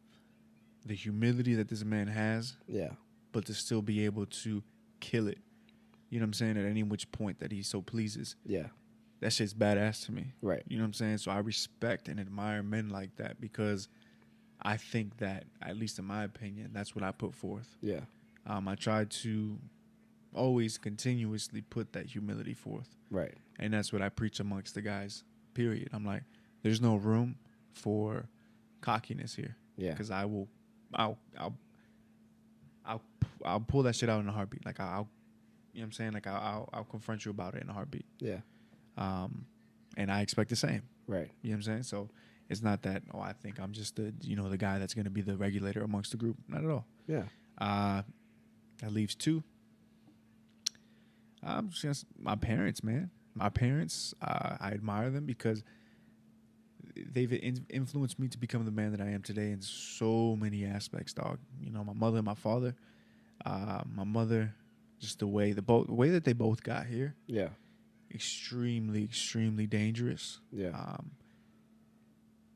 humility that this man has. Yeah. But to still be able to kill it, you know what I'm saying, at any which point that he so pleases. Yeah. That shit's badass to me. Right. You know what I'm saying? So I respect and admire men like that because I think that, at least in my opinion, that's what I put forth. Yeah. I try to always continuously put that humility forth. Right. And that's what I preach amongst the guys, period. I'm like, there's no room for cockiness here. Yeah. Because I'll pull that shit out in a heartbeat. Like, I'll you know what I'm saying? Like, I'll confront you about it in a heartbeat. Yeah. And I expect the same. Right. You know what I'm saying? So it's not that, I think I'm just the guy that's going to be the regulator amongst the group. Not at all. Yeah. That leaves two. Just my parents, man. My parents, I admire them because they've influenced me to become the man that I am today in so many aspects, dog. You know, my mother and my father. My mother, just the way that they both got here. Yeah. Extremely, extremely dangerous. Yeah.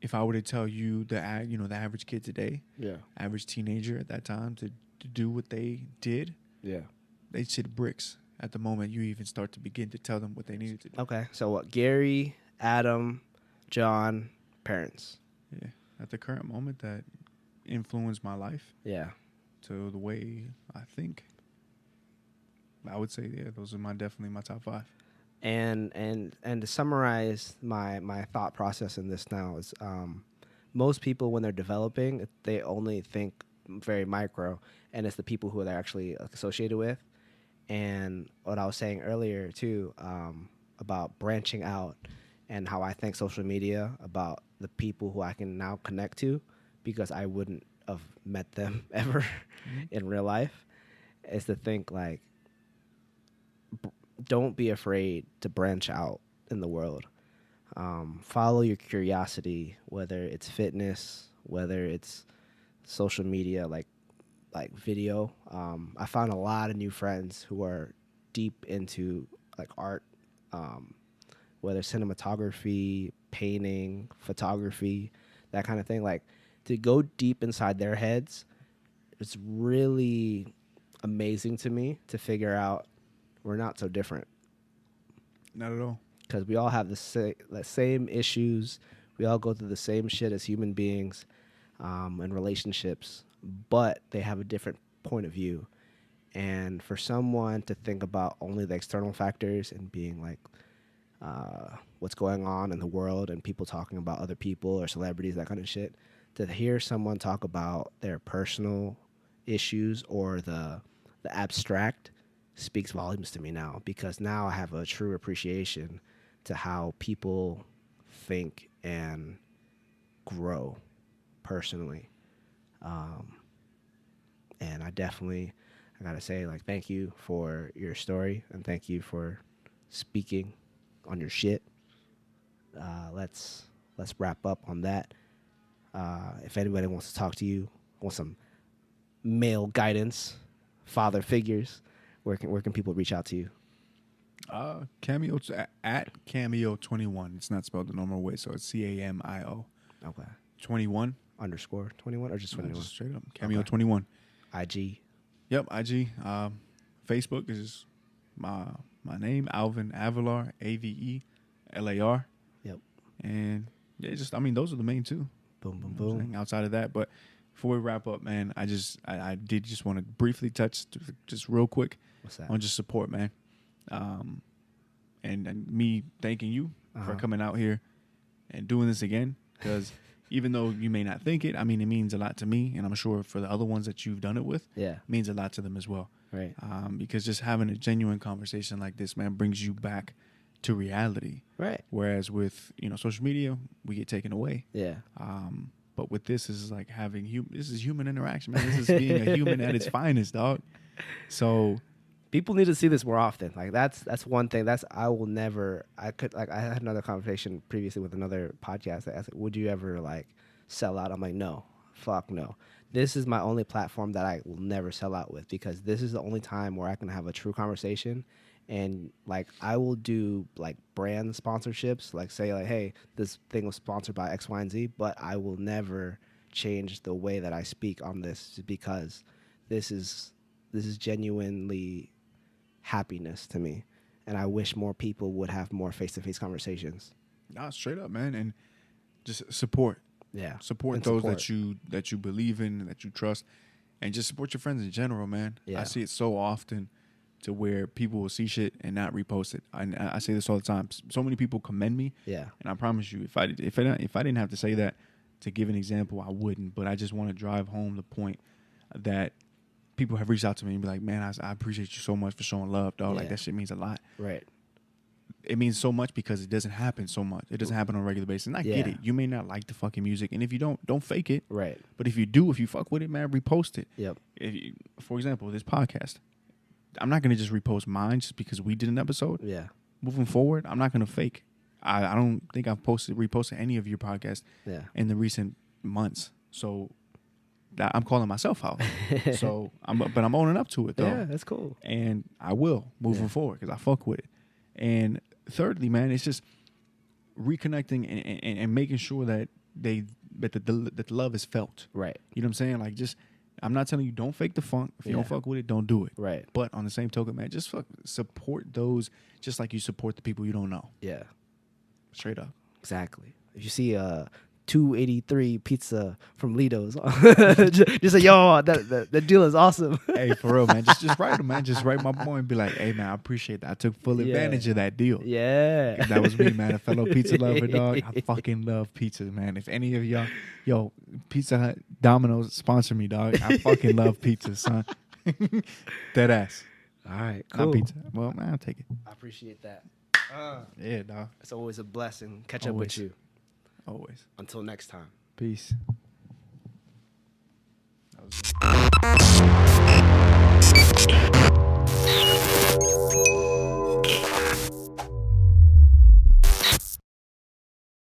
If I were to tell you the average kid today, average teenager at that time to do what they did, they'd sit bricks at the moment you even start to begin to tell them what they needed to do. Okay, so what? Gary, Adam, John, parents. Yeah, at the current moment that influenced my life. Yeah. To the way I think. I would say, those are definitely my top 5. And to summarize my thought process in this now is most people, when they're developing, they only think very micro, and it's the people who they're actually associated with. And what I was saying earlier too, about branching out and how I think social media about the people who I can now connect to because I wouldn't have met them ever in real life, is to think like, don't be afraid to branch out in the world. Follow your curiosity, whether it's fitness, whether it's social media, like video. I found a lot of new friends who are deep into like art, whether cinematography, painting, photography, that kind of thing. Like, to go deep inside their heads, it's really amazing to me to figure out we're not so different. Not at all. Because we all have the same issues. We all go through the same shit as human beings in relationships, but they have a different point of view. And for someone to think about only the external factors and being like, what's going on in the world and people talking about other people or celebrities, that kind of shit, to hear someone talk about their personal issues or the abstract speaks volumes to me now, because now I have a true appreciation to how people think and grow personally. And I gotta say, like, thank you for your story and thank you for speaking on your shit. Let's wrap up on that. If anybody wants to talk to you, want some male guidance, father figures, where can people reach out to you? Cameo at Cameo21. It's not spelled the normal way, so it's CAMIO. Okay. 21 _21 or just 21? Just straight up. Cameo21. IG. Yep, IG. Facebook is my name, Alvin Avelar, AVELAR. Yep. And those are the main two. Boom, boom, boom. Outside of that, but before we wrap up, man, I did just want to briefly touch, just real quick, what's that? On just support, man. And me thanking you for coming out here and doing this again, because even though you may not think it, it means a lot to me, and I'm sure for the other ones that you've done it with, it means a lot to them as well. Right. Because just having a genuine conversation like this, man, brings you back to reality. Right. Whereas with social media, we get taken away. Yeah. But with this is like this is human interaction, man. This is being a human at its finest, dog. So people need to see this more often. Like, that's one thing. I had another conversation previously with another podcast that asked, would you ever like sell out? I'm like, no, fuck no. this is my only platform that I will never sell out with, because this is the only time where I can have a true conversation. And like, I will do like brand sponsorships, like say like, hey, this thing was sponsored by X, Y, and Z, but I will never change the way that I speak on this, because this is genuinely happiness to me. And I wish more people would have more face-to-face conversations. Nah, straight up, man. And just support. Yeah. Support those that you believe in, that you trust, and just support your friends in general, man. Yeah. I see it so often to where people will see shit and not repost it. I say this all the time. So many people commend me. Yeah. And I promise you, if I didn't have to say that to give an example, I wouldn't. But I just want to drive home the point that people have reached out to me and be like, man, I appreciate you so much for showing love, dog. Yeah. Like, that shit means a lot. Right. It means so much because it doesn't happen so much. It doesn't happen on a regular basis. And I get it. You may not like the fucking music. And if you don't fake it. Right. But if you do, if you fuck with it, man, repost it. Yep. For example, this podcast. I'm not going to just repost mine just because we did an episode. Yeah. Moving forward, I'm not going to fake. I don't think I've reposted any of your podcasts in the recent months. So I'm calling myself out. So but I'm owning up to it, though. Yeah, that's cool. And I will moving forward because I fuck with it. And thirdly, man, it's just reconnecting and making sure that the love is felt. Right. You know what I'm saying? Like, just, I'm not telling you don't fake the funk. If you don't fuck with it, don't do it. Right. But on the same token, man, just support those just like you support the people you don't know. Yeah. Straight up. Exactly. If you see $2.83 pizza from Lido's, just say, yo, that deal is awesome. Hey, for real, man. Just write them, man. Just write my boy and be like, hey, man, I appreciate that. I took full advantage of that deal. Yeah. That was me, man. A fellow pizza lover, dog. I fucking love pizza, man. If any of y'all, Pizza Hut, Domino's, sponsor me, dog. I fucking love pizza, son. Dead ass. All right, cool. Not pizza. Well, man, I'll take it. I appreciate that. Yeah, dog. It's always a blessing. Catch up with you. Always. Until next time. Peace. That was